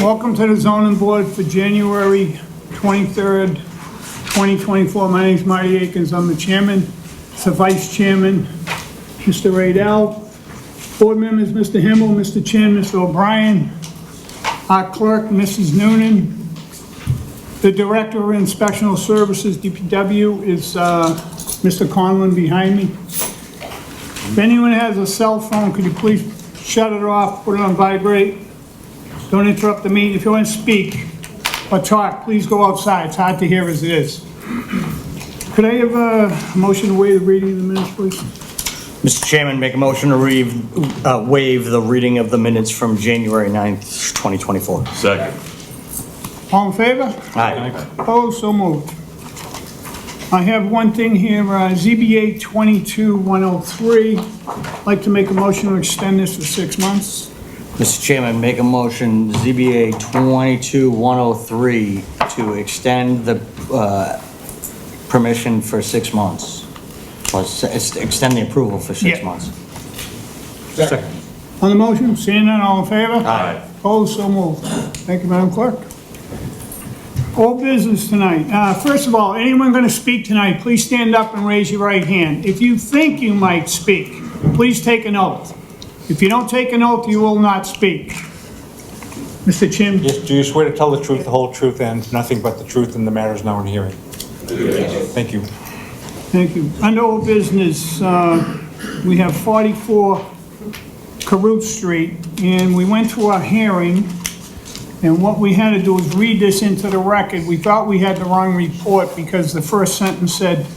Welcome to the zoning board for January 23rd, 2024. My name is Marty Akins. I'm the chairman. The vice chairman, Mr. Radell. Board members, Mr. Himmel, Mr. Chin, Mr. O'Brien. Our clerk, Mrs. Noonan. The director of inspectional services, DPW, is Mr. Conlon behind me. If anyone has a cell phone, could you please shut it off, put it on vibrate? Don't interrupt the meeting. If you want to speak or talk, please go outside. It's hard to hear as it is. Could I have a motion to waive the reading of the minutes, please? Mr. Chairman, make a motion to waive the reading of the minutes from January 9th, 2024. Second. All in favor? Aye. Opposed? So moved. I have one thing here, ZBA 22103. I'd like to make a motion to extend this for 6 months. Mr. Chairman, make a motion, ZBA 22103, to extend the permission for 6 months. Or extend the approval for 6 Yeah. months. Second. On the motion, seeing none, all in favor? Aye. Opposed? So moved. Thank you, Madam Clerk. All business tonight. First of all, anyone going to speak tonight, please stand up and raise your right hand. If you think you might speak, please take an oath. If you don't take an oath, you will not speak. Mr. Chin? Yes, do you swear to tell the truth, the whole truth, and nothing but the truth in the matters now in hearing? Thank you. Thank you. Under old business, we have 44 Caruth Street, and we went to our hearing, and what we had to do was read this into the record. We thought we had the wrong report because the first sentence said,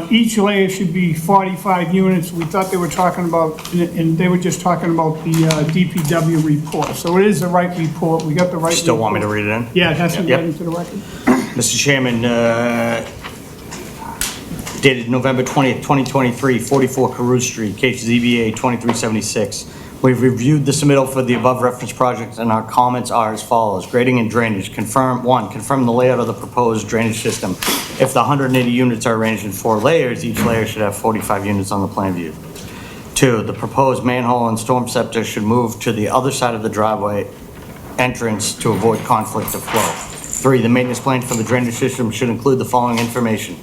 each layer should be 45 units. We thought they were talking about, and they were just talking about the DPW report. So it is the right report. We got the right report. Still want me to read it in? Yeah, it has to be Yep. read into the record. Mr. Chairman, dated November 20th, 2023, 44 Carew Street, case ZBA 2376. We've reviewed the submittal for the above referenced project, and our comments are as follows. Grading and drainage. Confirm the layout of the proposed drainage system. If the 180 units are arranged in 4 layers, each layer should have 45 units on the plan view. 2, the proposed manhole and storm scepter should move to the other side of the driveway entrance to avoid conflict of flow. 3, the maintenance plan for the drainage system should include the following information.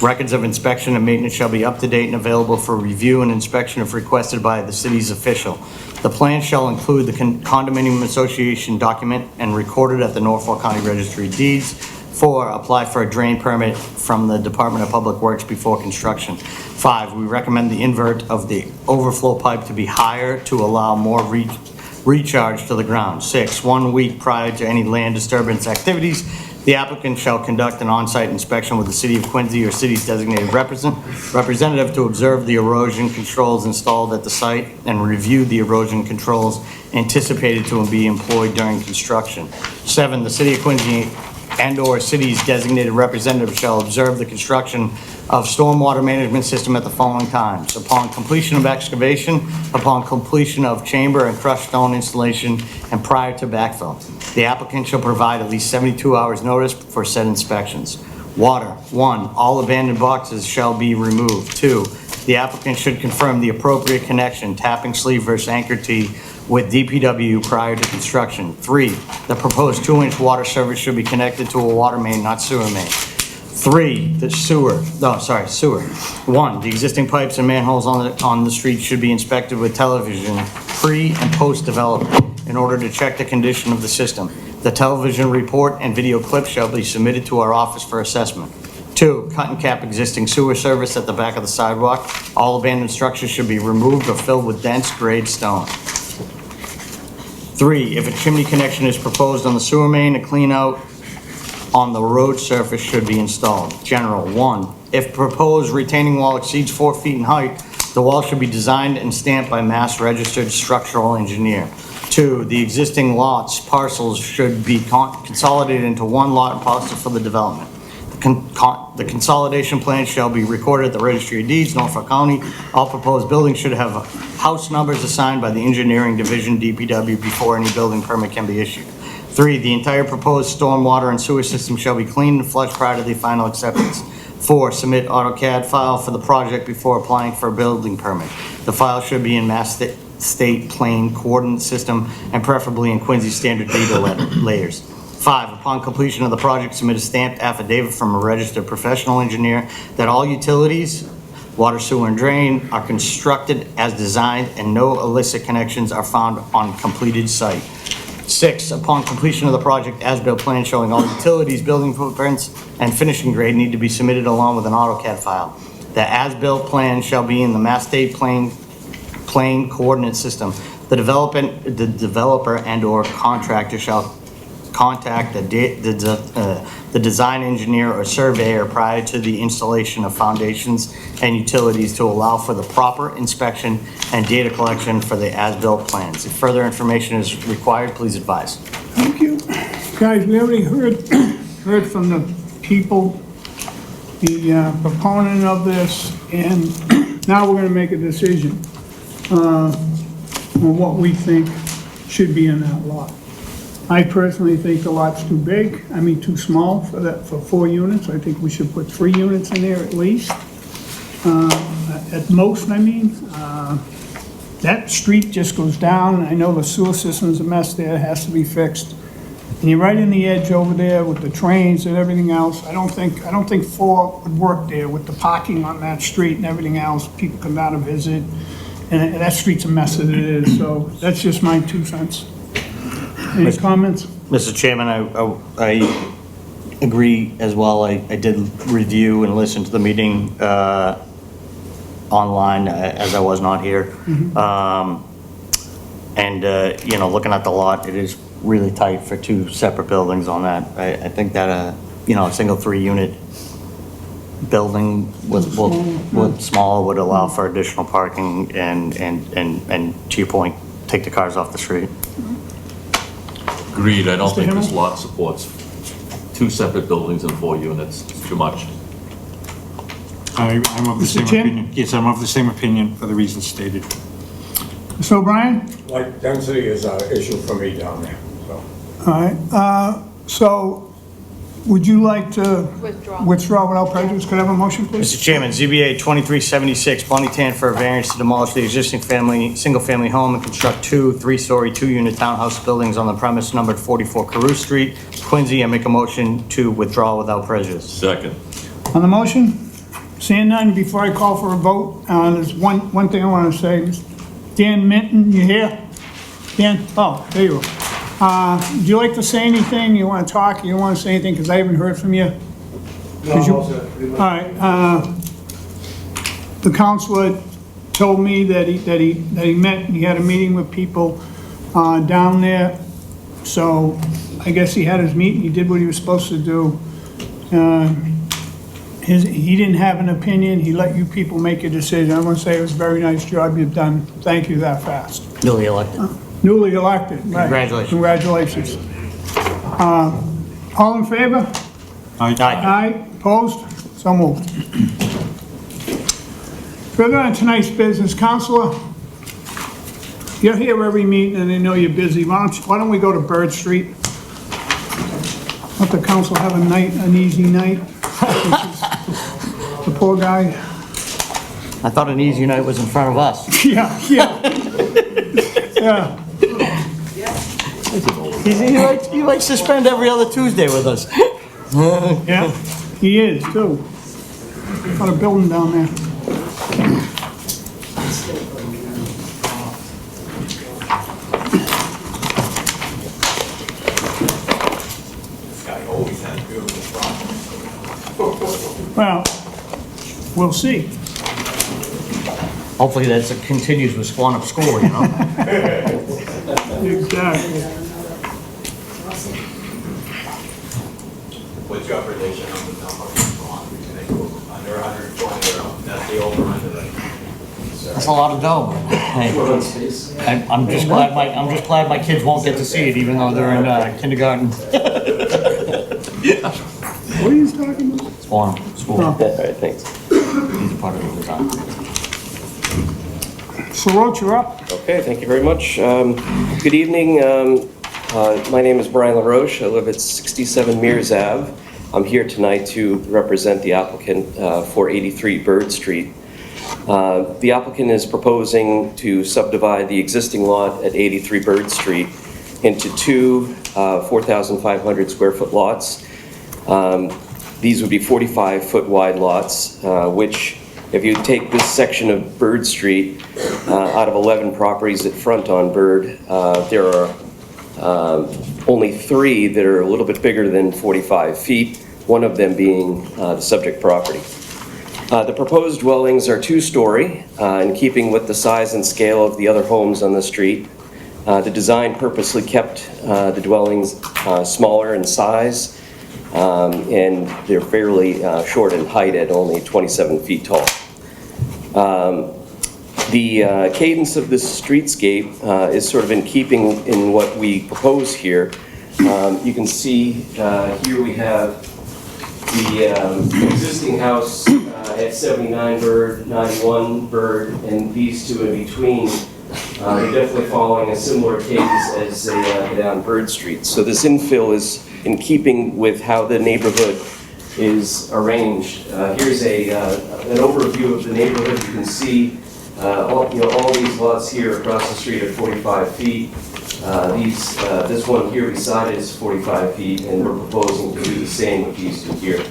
Records of inspection and maintenance shall be up to date and available for review and inspection if requested by the city's official. The plan shall include the condominium association document and recorded at the Norfolk County Registry of Deeds. 4, apply for a drain permit from the Department of Public Works before construction. 5, we recommend the invert of the overflow pipe to be higher to allow more recharge to the ground. 6, 1 week prior to any land disturbance activities, the applicant shall conduct an on-site inspection with the City of Quincy or city's designated representative to observe the erosion controls installed at the site and review the erosion controls anticipated to be employed during construction. 7, the City of Quincy and/or city's designated representative shall observe the construction of stormwater management system at the following times: upon completion of excavation, upon completion of chamber and crushed stone installation, and prior to backfill. The applicant shall provide at least 72 hours notice for said inspections. Water. 1, all abandoned boxes shall be removed. 2, the applicant should confirm the appropriate connection, tapping sleeve versus anchor tee, with DPW prior to construction. 3, the proposed 2-inch water service should be connected to a water main, not sewer main. 3, the sewer. 1, the existing pipes and manholes on the street should be inspected with television pre and post development in order to check the condition of the system. The television report and video clips shall be submitted to our office for assessment. 2, cut and cap existing sewer service at the back of the sidewalk. All abandoned structures should be removed or filled with dense grade stone. 3, if a chimney connection is proposed on the sewer main, a clean out on the road surface should be installed. General. 1, if proposed retaining wall exceeds 4 feet in height, the wall should be designed and stamped by Mass Registered Structural Engineer. 2, the existing parcels should be consolidated into one lot and parcel for the development. The consolidation plan shall be recorded at the Registry of Deeds, Norfolk County. All proposed buildings should have house numbers assigned by the Engineering Division, DPW, before any building permit can be issued. 3, the entire proposed stormwater and sewer system shall be cleaned and flushed prior to the final acceptance. 4, submit AutoCAD file for the project before applying for a building permit. The file should be in Mass state plane coordinate system, and preferably in Quincy standard data layers. 5, upon completion of the project, submit a stamped affidavit from a registered professional engineer that all utilities, water, sewer, and drain are constructed as designed and no illicit connections are found on completed site. 6, upon completion of the project, as-built plan showing all utilities, building footprints, and finishing grade need to be submitted along with an AutoCAD file. The as-built plan shall be in the Mass State plane coordinate system. The developer and/or contractor shall contact the design engineer or surveyor prior to the installation of foundations and utilities to allow for the proper inspection and data collection for the as-built plans. If further information is required, please advise. Thank you. Guys, we already heard from the people, the proponent of this, and now we're gonna make a decision on what we think should be in that lot. I personally think the lot's too big, too small for 4 units. I think we should put 3 units in there at least. At most, that street just goes down. I know the sewer system's a mess there, it has to be fixed. And you're right in the edge over there with the trains and everything else. I don't think 4 would work there with the parking on that street and everything else. People come down to visit, and that street's a mess as it is, so that's just my 2 cents. Any comments? Mr. Chairman, I agree as well. I did review and listen to the meeting online as I was not here. Looking at the lot, it is really tight for 2 separate buildings on that. I think that a single 3-unit building with small would allow for additional parking and to your point, take the cars off the street. Agreed, I don't Mr. think this Himmel? lot supports 2 separate buildings and 4 units, it's too much. I'm of the Mr. same Chin? opinion. Yes, I'm of the same opinion for the reasons stated. Mr. O'Brien? Like, density is an issue for me down there, so. All right, so would you like to withdraw without prejudice? Could I have a motion, please? Mr. Chairman, ZBA 2376, Bonnie Tan for a variance to demolish the existing single-family home and construct 2 3-story, 2-unit townhouse buildings on the premise numbered 44 Carew Street, Quincy. I make a motion to withdraw without prejudice. Second. On the motion, seeing none, before I call for a vote, there's one thing I want to say. Dan Minton, you here? Dan? Oh, there you are. Would you like to say anything? You want to talk? You don't want to say anything because I haven't heard from you? All right. The counselor told me that he met, and he had a meeting with people down there. So I guess he had his meeting, he did what he was supposed to do. He didn't have an opinion, he let you people make a decision. I want to say it was a very nice job you've done. Thank you that fast. Newly elected. Newly elected, right. Congratulations. Congratulations. All in favor? Aye. Aye, opposed? So moved. Further on tonight's business, Counselor, you're here every meeting and I know you're busy. Why don't we go to Bird Street? Let the council have an easy night. The poor guy. I thought an easy night was in front of us. Yeah. He likes to spend every other Tuesday with us. Yeah, he is too. Got a building down there. Well, we'll see. Hopefully that's continues with Squantum School, you know? Exactly. What's your prediction on the number? Under 120 or that's the over under that? That's a lot of dough. Hey, I'm just glad my kids won't get to see it even though they're in kindergarten. What are you talking about? Squantum School. Oh. All right, thanks. These are part of the design. So Roach, you're up. Okay, thank you very much. Good evening. My name is Brian LaRoche. I live at 67 Mears Ave. I'm here tonight to represent the applicant for 83 Bird Street. The applicant is proposing to subdivide the existing lot at 83 Bird Street into two 4,500 square foot lots. These would be 45-foot wide lots, which, if you take this section of Bird Street, out of 11 properties that front on Bird, there are only 3 that are a little bit bigger than 45 feet, one of them being the subject property. The proposed dwellings are 2-story, in keeping with the size and scale of the other homes on the street. The design purposely kept the dwellings smaller in size, and they're fairly short in height at only 27 feet tall. The cadence of this streetscape is sort of in keeping in what we propose here. You can see here we have the existing house at 79 Bird, 91 Bird, and these two in between. They're definitely following a similar cadence as they go down Bird Street. So this infill is in keeping with how the neighborhood is arranged. Here's an overview of the neighborhood. You can see all these lots here across the street are 45 feet. This one here beside it is 45 feet, and we're proposing to do the same with these two here.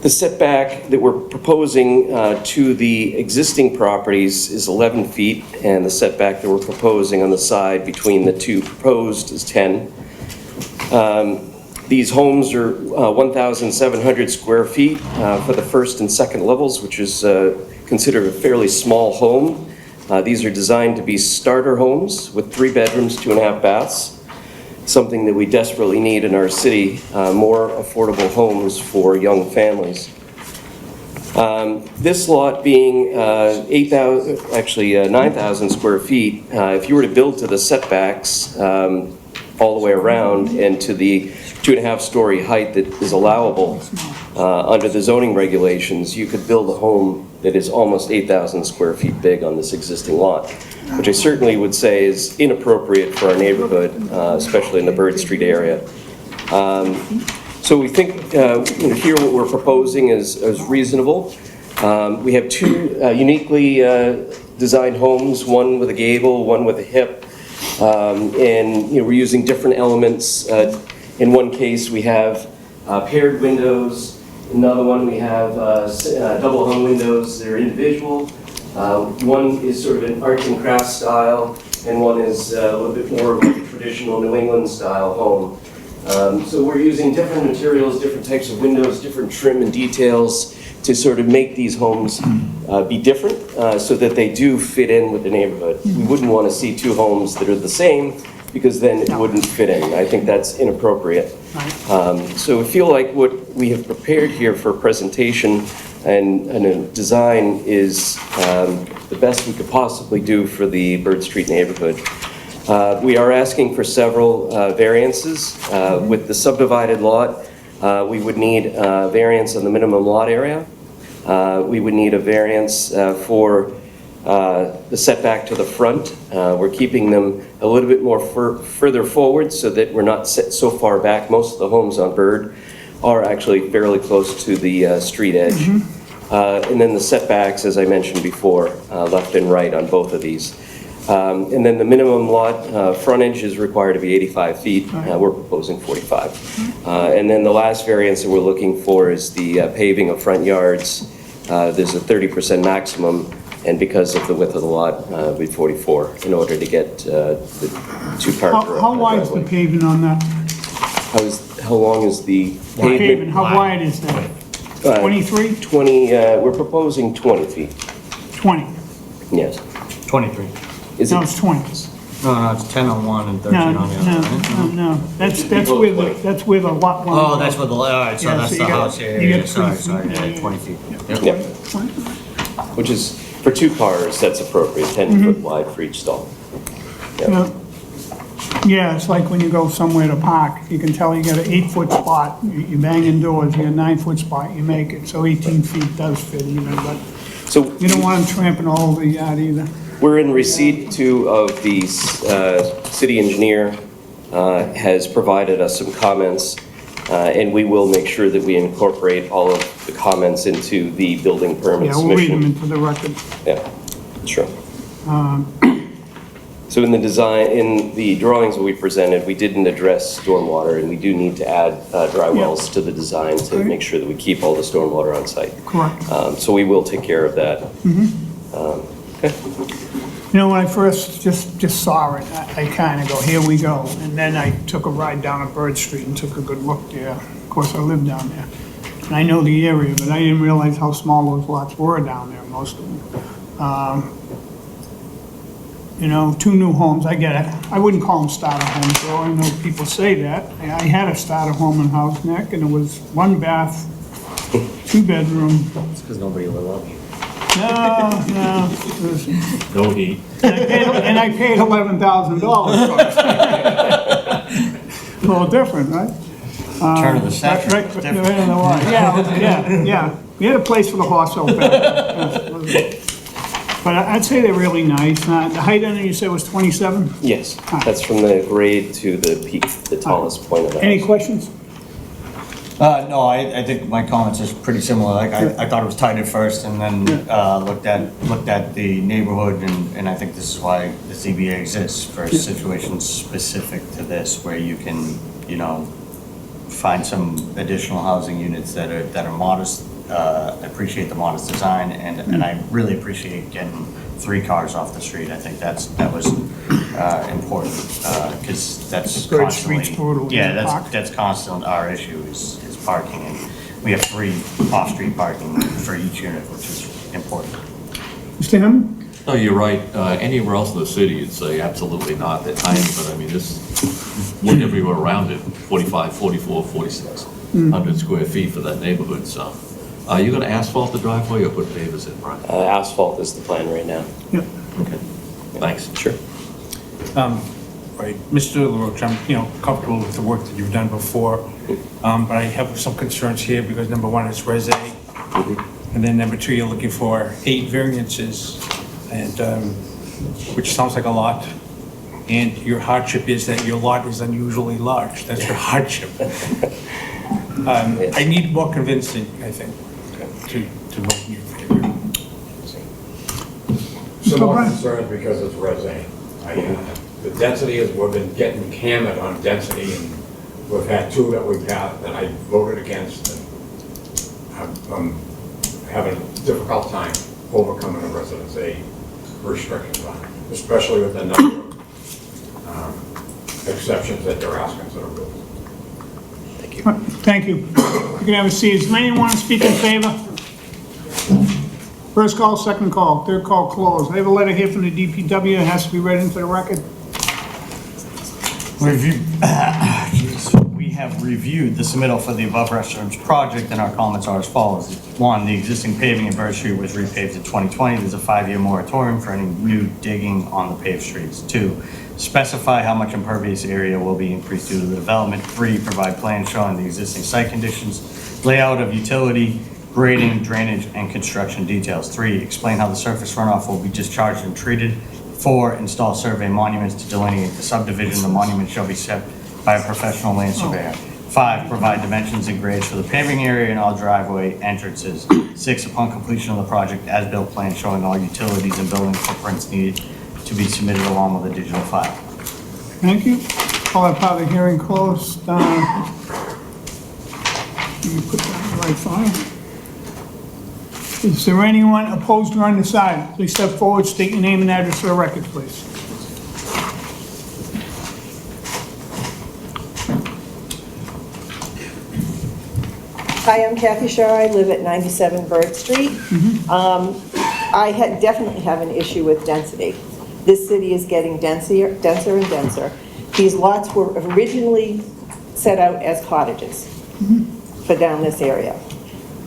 The setback that we're proposing to the existing properties is 11 feet, and the setback that we're proposing on the side between the two proposed is 10. These homes are 1,700 square feet for the first and second levels, which is considered a fairly small home. These are designed to be starter homes with 3 bedrooms, 2.5 baths. Something that we desperately need in our city, more affordable homes for young families. This lot being 9,000 square feet, if you were to build to the setbacks all the way around and to the 2.5-story height that is allowable under the zoning regulations, you could build a home that is almost 8,000 square feet big on this existing lot, which I certainly would say is inappropriate for our neighborhood, especially in the Bird Street area. So we think here what we're proposing is reasonable. We have 2 uniquely designed homes, one with a gable, one with a hip, and we're using different elements. In one case, we have paired windows. Another one, we have double hung windows that are individual. One is sort of an arts and crafts style, and one is a little bit more of a traditional New England style home. So we're using different materials, different types of windows, different trim and details to sort of make these homes be different so that they do fit in with the neighborhood. We wouldn't want to see 2 homes that are the same, because then it wouldn't fit in. I think that's inappropriate. So we feel like what we have prepared here for presentation and a design is the best we could possibly do for the Bird Street neighborhood. We are asking for several variances. With the subdivided lot, we would need a variance on the minimum lot area. We would need a variance for the setback to the front. We're keeping them a little bit more further forward so that we're not set so far back. Most of the homes on Bird are actually fairly close to the street edge. And then the setbacks, as I mentioned before, left and right on both of these. And then the minimum lot frontage is required to be 85 feet. We're proposing 45. And then the last variance that we're looking for is the paving of front yards. There's a 30% maximum, and because of the width of the lot, it'd be 44 in order to get the 2-car driveway. How wide is the pavement on that? How long is the Pavement, how wide is that? 23? 20, we're proposing 20 feet, 20? yes. 23. Is No, it, it's 20. No, it's 10 on one and 13 No, on the other, right? no. That's It should be where both ways. that's where the lot line. Oh, that's what the, all right, so Yeah, that's so the you got- house, you yeah, got sorry, 3 sorry, feet, yeah, yeah, 20 feet. yeah, which is, for 2 cars, that's appropriate, 10-foot wide for each stall. Yeah. Yeah, it's like when you go somewhere to park, you can tell you got an 8-foot spot, you bang indoors, you got a 9-foot spot, you make it, so 18 feet does fit even, but So you don't want them tramping all over the yard either. we're in receipt too of the city engineer has provided us some comments. And we will make sure that we incorporate all of the comments into the building permit Yeah, we'll read them submission. into the record. Yeah, sure. So in the design, in the drawings that we presented, we didn't address stormwater, and we do need to add dry wells to the design to Okay. make sure that we keep all the stormwater on site. Correct. So we will take care of that. Okay. You know, when I first just saw it, I kind of go, here we go. And then I took a ride down at Bird Street and took a good look there. Of course, I live down there. And I know the area, but I didn't realize how small those lots were down there, most of them. You know, 2 new homes, I get it. I wouldn't call them starter homes, though. I know people say that. I had a starter home in House Neck, and it was 1 bath, 2 bedroom. It's because nobody will love you. No, it was- No heat. and I paid $11,000 for it. A little different, right? Turn of the century. Right, It's right, different. right in the line. Yeah. We had a place for the horse out back. But I'd say they're really nice. The height on it, you said was 27? Yes, that's from the grade to the peak, the tallest point of the Any house. questions? No, I think my comments is pretty similar. Like, I thought it was tight at first and then, looked at the neighborhood and I think this is why the ZBA exists for situations specific to this, where you can, you know, find some additional housing units that are modest. I appreciate the modest design and I really appreciate getting 3 cars off the street. I think that was important, because that's Bird constantly. Street's brutal. Yeah, Park. that's constant, our issue is parking, and we have 3 off-street parking for each unit, which is important. Mr. Hammond? No, you're right. Anywhere else in the city, you'd say absolutely not. They're tiny, but I mean, this, look everywhere around it, 45, 44, 4,600 square feet for that neighborhood, so. Are you gonna asphalt the driveway or put pavers in, Brian? Asphalt is the plan right now. Yep. Okay, thanks. Sure. Right, Mr. LaRoche, I'm, comfortable with the work that you've done before, but I have some concerns here because number 1, it's Res A, and then number 2, you're looking for 8 variances, and, which sounds like a lot, and your hardship is that your lot is unusually large, that's your hardship. I need more convincing, I think, to vote in your favor. Some more Brian? concerns because it's Res A. The density is, we've been getting hammered on density, and we've had 2 that we've had that I voted against, and I'm having a difficult time overcoming the Residence A restrictions on it, especially with the number of exceptions that they're asking to the rules. Thank you. You can have a seat. Does anyone want to speak in favor? First call, second call, third call closed. I have a letter here from the DPW. It has to be read into the record. We have reviewed the submittal for the above referenced project, and our comments are as follows. 1, the existing paving in Bird Street was repaved in 2020. There's a 5-year moratorium for any new digging on the paved streets. 2, specify how much impervious area will be increased due to the development. 3, provide plans showing the existing site conditions, layout of utility, grading, drainage, and construction details. 3, explain how the surface runoff will be discharged and treated. 4, install survey monuments to delineate the subdivision. The monument shall be set by a professional land surveyor. 5, provide dimensions and grades for the paving area and all driveway entrances. 6, upon completion of the project, as-built plan showing all utilities and building footprints needed to be submitted along with a digital file. Thank you. Call that part of the hearing closed. You put that in the right file. Is there anyone opposed or undecided? Please step forward, state your name and address for the record, please. Hi, I'm Kathy Shaw. I live at 97 Bird Street. I definitely have an issue with density. This city is getting denser and denser. These lots were originally set out as cottages for down this area.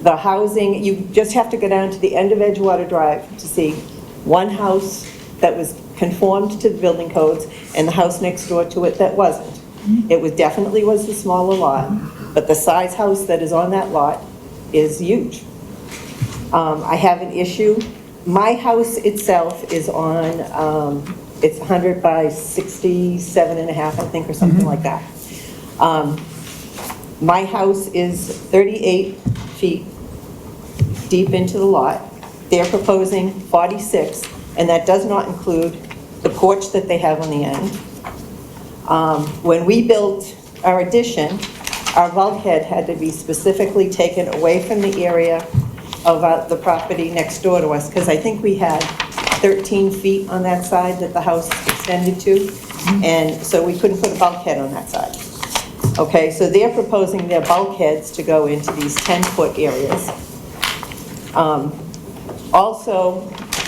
The housing, you just have to go down to the end of Edgewater Drive to see one house that was conformed to the building codes and the house next door to it that wasn't. It definitely was the smaller lot, but the size house that is on that lot is huge. I have an issue. My house itself is on, it's 100 by 67 and a half, I think, or something like that. My house is 38 feet deep into the lot. They're proposing 46, and that does not include the porch that they have on the end. When we built our addition, our bulkhead had to be specifically taken away from the area of the property next door to us, because I think we had 13 feet on that side that the house extended to, and so we couldn't put a bulkhead on that side. Okay, so they're proposing their bulkheads to go into these 10-foot areas. Also,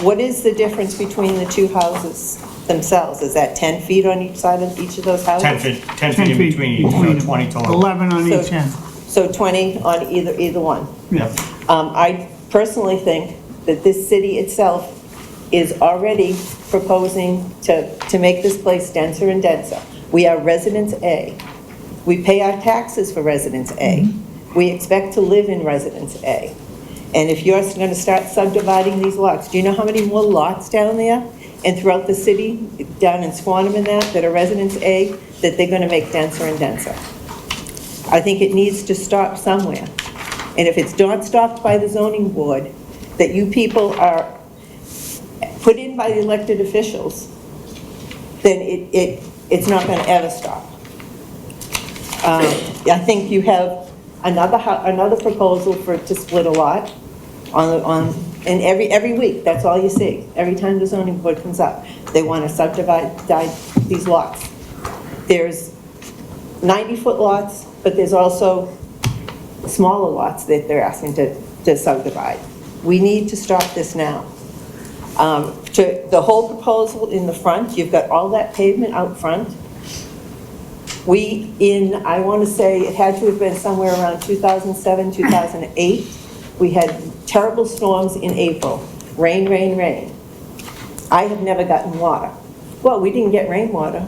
what is the difference between the two houses themselves? Is that 10 feet on each side of each of those houses? 10 feet in between each, so 20 total. 11 on each end. So 20 on either one. Yep. I personally think that this city itself is already proposing to make this place denser and denser. We are Residence A. We pay our taxes for Residence A. We expect to live in Residence A. And if you're going to start subdividing these lots, do you know how many more lots down there and throughout the city, down in Squantum and that are Residence A, that they're going to make denser and denser? I think it needs to stop somewhere. And if it's not stopped by the zoning board, that you people are put in by the elected officials, then it's not going to ever stop. I think you have another proposal to split a lot and every week, that's all you see. Every time the zoning board comes up, they want to subdivide these lots. There's 90-foot lots, but there's also smaller lots that they're asking to subdivide. We need to stop this now. The whole proposal in the front, you've got all that pavement out front. I want to say it had to have been somewhere around 2007, 2008. We had terrible storms in April. Rain, rain, rain. I have never gotten water. Well, we didn't get rainwater.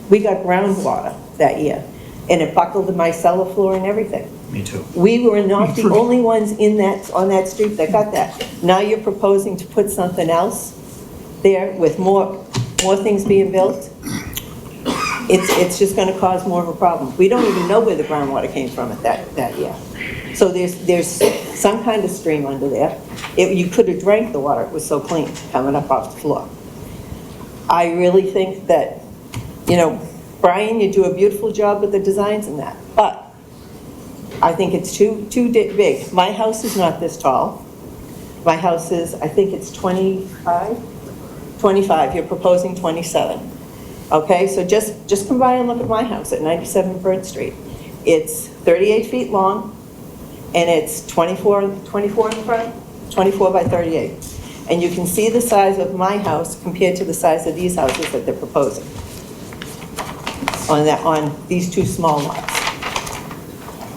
We got groundwater that year. And it buckled my cellar floor and everything. Me too. We were not the only ones on that street that got that. Now you're proposing to put something else there with more things being built. It's just going to cause more of a problem. We don't even know where the groundwater came from at that year. So there's some kind of stream under there. You could have drank the water. It was so clean coming up off the floor. I really think that, Brian, you do a beautiful job with the designs and that, but I think it's too big. My house is not this tall. My house is, I think it's 25. You're proposing 27. Okay, so just come by and look at my house at 97 Bird Street. It's 38 feet long, and it's 24 in the front, 24 by 38. And you can see the size of my house compared to the size of these houses that they're proposing on these two small lots.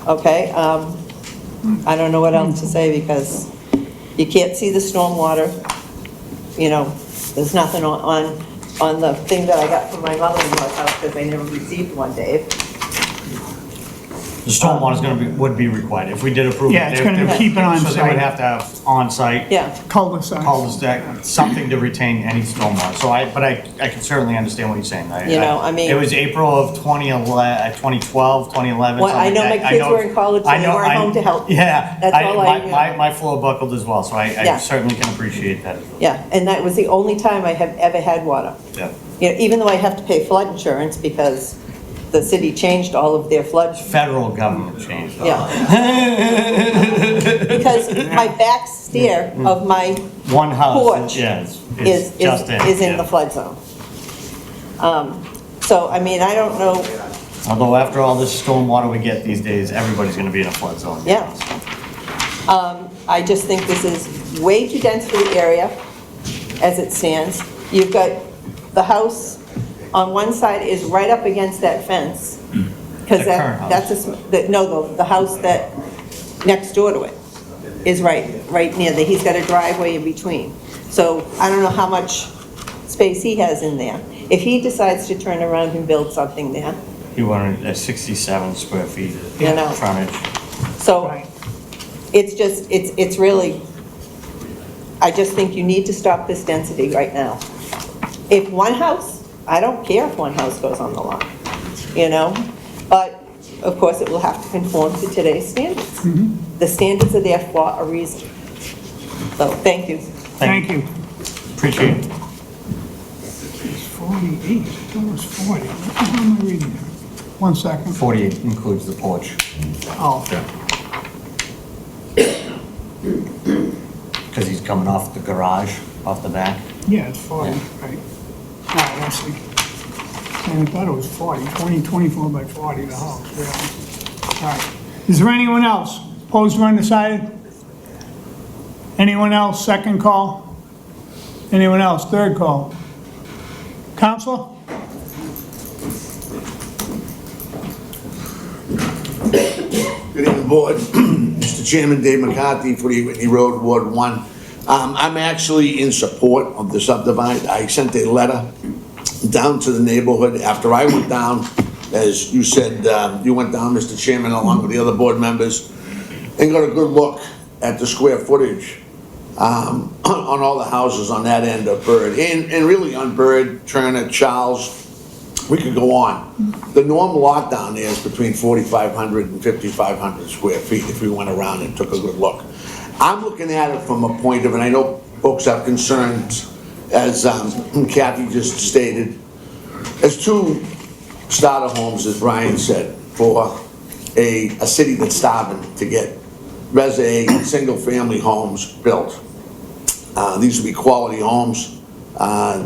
Okay, I don't know what else to say because you can't see the stormwater. There's nothing on the thing that I got from my mother-in-law's house because I never received one, Dave. The stormwater would be required if we did approve it. Yeah, it's gonna keep it on So they would site. have to have on-site Yeah, Cul-de-sac. cul-de-sac, something to retain any stormwater. So I can certainly understand what you're saying. I mean- It was April of 2012, 2011. well, I know my kids were in college, so they weren't home to help. Yeah. That's all My floor buckled as well, so Yeah. I certainly can appreciate that as well. Yeah, and that was the only time I have ever had water. Yeah. Even though I have to pay flood insurance because the city changed all of their flood. Federal government changed. Yeah. Because my back stair of my One house, porch yeah, is just it. in yeah. the flood zone. So, I mean, I don't know, Although after all this stormwater we get these days, everybody's gonna be in a flood zone. yeah. I just think this is way too dense for the area as it stands. You've got the house on one side is right up against that fence. Because The current house. the house that, next door to it is right near there. He's got a driveway in between. So I don't know how much space he has in there. If he decides to turn around and build something there, You wanted a 67 square feet You know. frontage. so Right. it's just, it's really, I just think you need to stop this density right now. If one house, I don't care if one house goes on the lot, but of course, it will have to conform to today's standards. The standards are there for a reason. So, thank you. Thank you. Appreciate it. It's 48, I thought it was 40. What the hell am I reading here? 1 second. 48 includes the porch. Oh, Because he's coming off the garage, off the back. yeah, it's 40, Yeah. right. All right, I see. And I thought it was 40, 24 by 40, the house, yeah. All right. Is there anyone else? Opposed or undecided? Anyone else? Second call? Anyone else? Third call? Counselor? Good evening, Board. Mr. Chairman, Dave McCarthy, 48 Whitney Road, Ward 1. I'm actually in support of the subdivide. I sent a letter down to the neighborhood after I went down, as you said, you went down, Mr. Chairman, along with the other board members, and got a good look at the square footage on all the houses on that end of Bird, and really on Bird, Turner, Charles. We could go on. The norm lot down there is between 4,500 and 5,500 square feet if we went around and took a good look. I'm looking at it from a point of, and I know folks have concerns, as Kathy just stated, as two starter homes, as Brian said, for a city that's starving to get Res A single-family homes built. These will be quality homes.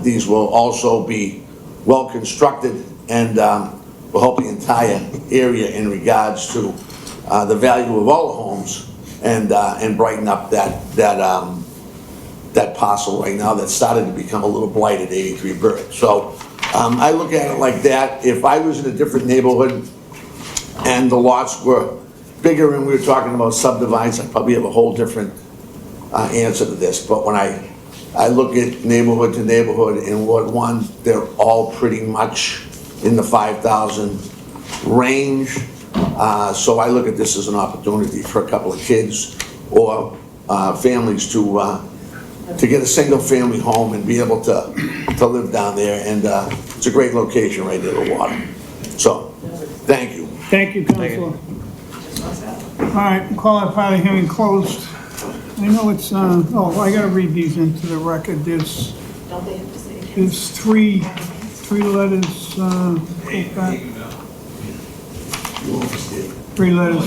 These will also be well-constructed and will help the entire area in regards to the value of all the homes and brighten up that parcel right now that started to become a little blighted, 83 Bird. So I look at it like that. If I was in a different neighborhood and the lots were bigger and we were talking about subdivides, I'd probably have a whole different answer to this. But when I look at neighborhood to neighborhood in Ward 1, they're all pretty much in the 5,000 range. So I look at this as an opportunity for a couple of kids or families to get a single-family home and be able to live down there. And it's a great location right near the water. So, thank you. Thank you, Counselor. All right, call that part of the hearing closed. I know it's, oh, I gotta read these into the record. There's three letters, three letters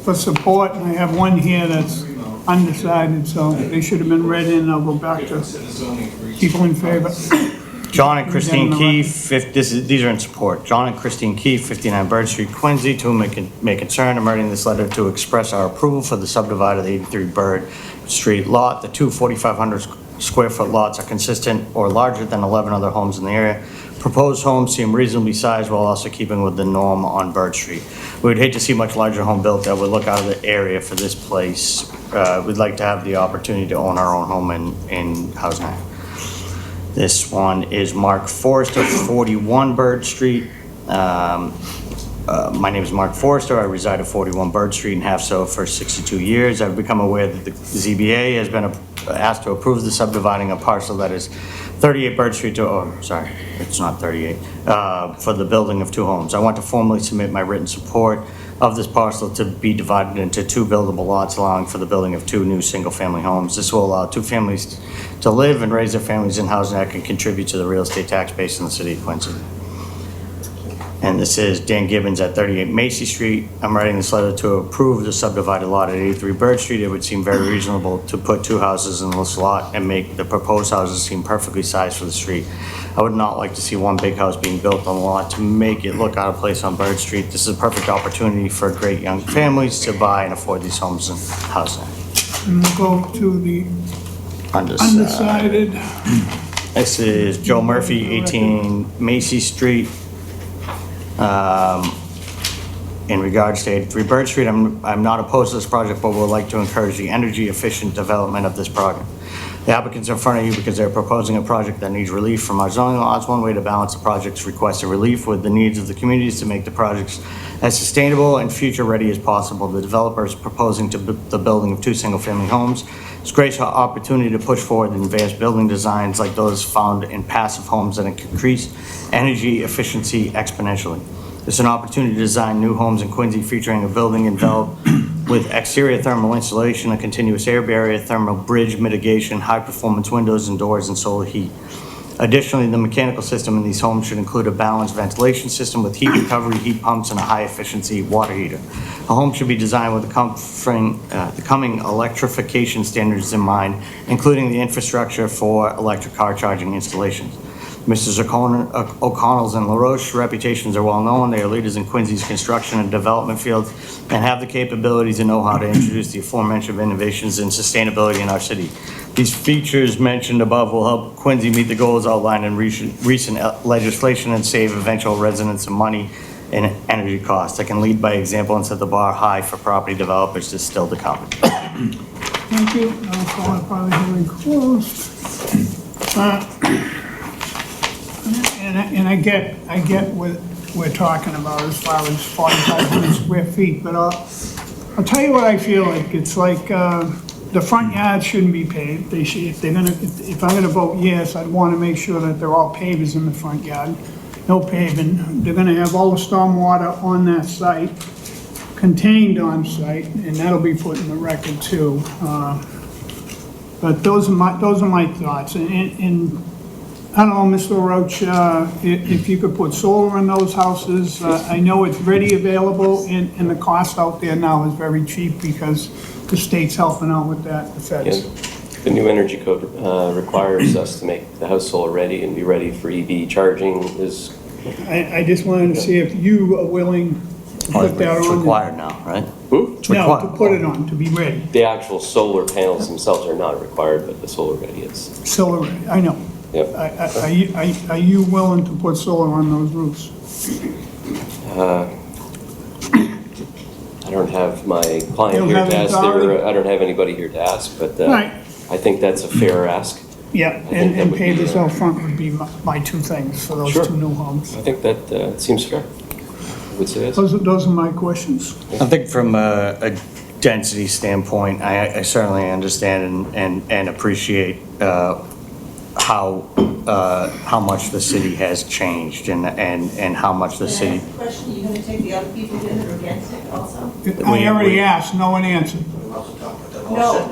for support, and I have one here that's undecided, so they should have been read in. I'll go back to people in favor. John and Christine Keefe, these are in support. John and Christine Keefe, 59 Bird Street, Quincy, to whom it may concern, I'm writing this letter to express our approval for the subdivide of the 83 Bird Street lot. The two 4,500 square foot lots are consistent or larger than 11 other homes in the area. Proposed homes seem reasonably sized while also keeping with the norm on Bird Street. We would hate to see much larger home built that would look out of the area for this place. We'd like to have the opportunity to own our own home in Housing. This one is Mark Forrester, 41 Bird Street. My name is Mark Forrester. I reside at 41 Bird Street and have so for 62 years. I've become aware that the ZBA has been asked to approve the subdividing a parcel that is 38 Bird Street to, oh, sorry, it's not 38, for the building of two homes. I want to formally submit my written support of this parcel to be divided into two buildable lots, allowing for the building of two new single-family homes. This will allow two families to live and raise their families in housing that can contribute to the real estate tax base in the city of Quincy. And this is Dan Gibbons at 38 Macy Street. I'm writing this letter to approve the subdivided lot at 83 Bird Street. It would seem very reasonable to put two houses in this lot and make the proposed houses seem perfectly sized for the street. I would not like to see one big house being built on the lot to make it look out of place on Bird Street. This is a perfect opportunity for great young families to buy and afford these homes and housing. And we'll go to the undecided. This is Joe Murphy, 18 Macy Street. In regards to 83 Bird Street, I'm not opposed to this project, but would like to encourage the energy efficient development of this project. The applicant's in front of you because they're proposing a project that needs relief from our zoning laws. One way to balance the project's requested relief with the needs of the communities to make the projects as sustainable and future ready as possible. The developer is proposing the building of two single family homes. It's a great opportunity to push forward advanced building designs like those found in passive homes that increase energy efficiency exponentially. It's an opportunity to design new homes in Quincy featuring a building enveloped with exterior thermal insulation, a continuous air barrier, thermal bridge mitigation, high-performance windows and doors, and solar heat. Additionally, the mechanical system in these homes should include a balanced ventilation system with heat recovery, heat pumps, and a high-efficiency water heater. A home should be designed with the coming electrification standards in mind, including the infrastructure for electric car charging installations. Mrs. O'Connell's and LaRoche reputations are well known. They are leaders in Quincy's construction and development field and have the capabilities and know-how to introduce the aforementioned innovations and sustainability in our city. These features mentioned above will help Quincy meet the goals outlined in recent legislation and save eventual residents some money and energy costs. That can lead by example and set the bar high for property developers to still to come. Thank you. I'll call the public hearing closed. And I get what we're talking about as far as 4,500 square feet, but I'll tell you what I feel like. It's like, the front yard shouldn't be paved. They should, if I'm gonna vote yes, I'd wanna make sure that they're all pavers in the front yard. No paving. They're gonna have all the stormwater on that site, contained on site, and that'll be put in the record too. But those are my thoughts, and I don't know, Mr. Roach, if you could put solar in those houses. I know it's ready available, and the cost out there now is very cheap because the state's helping out with that, the feds. Yeah. The new energy code requires us to make the house solar ready and be ready for EV charging is. I just wanted to see if you are willing to put that on. It's required now, right? It's No, required. to put it on, to be ready. The actual solar panels themselves are not required, but the solar ready is. Solar ready, I know. Yep. Are you willing to put solar on those roofs? I don't have my client You don't here have to the ask, authority? I don't have anybody here to ask, but Right. I think that's a fair ask. Yeah, think and that would pay be, this out front would be my two things for those Sure. two new homes. I think that seems fair. I would say yes. Those are my questions. I think from a density standpoint, I certainly understand and appreciate how much the city has changed and how much the city. Can I ask a question? You gonna take the other people in that are against it also? I already asked, no one answered. No,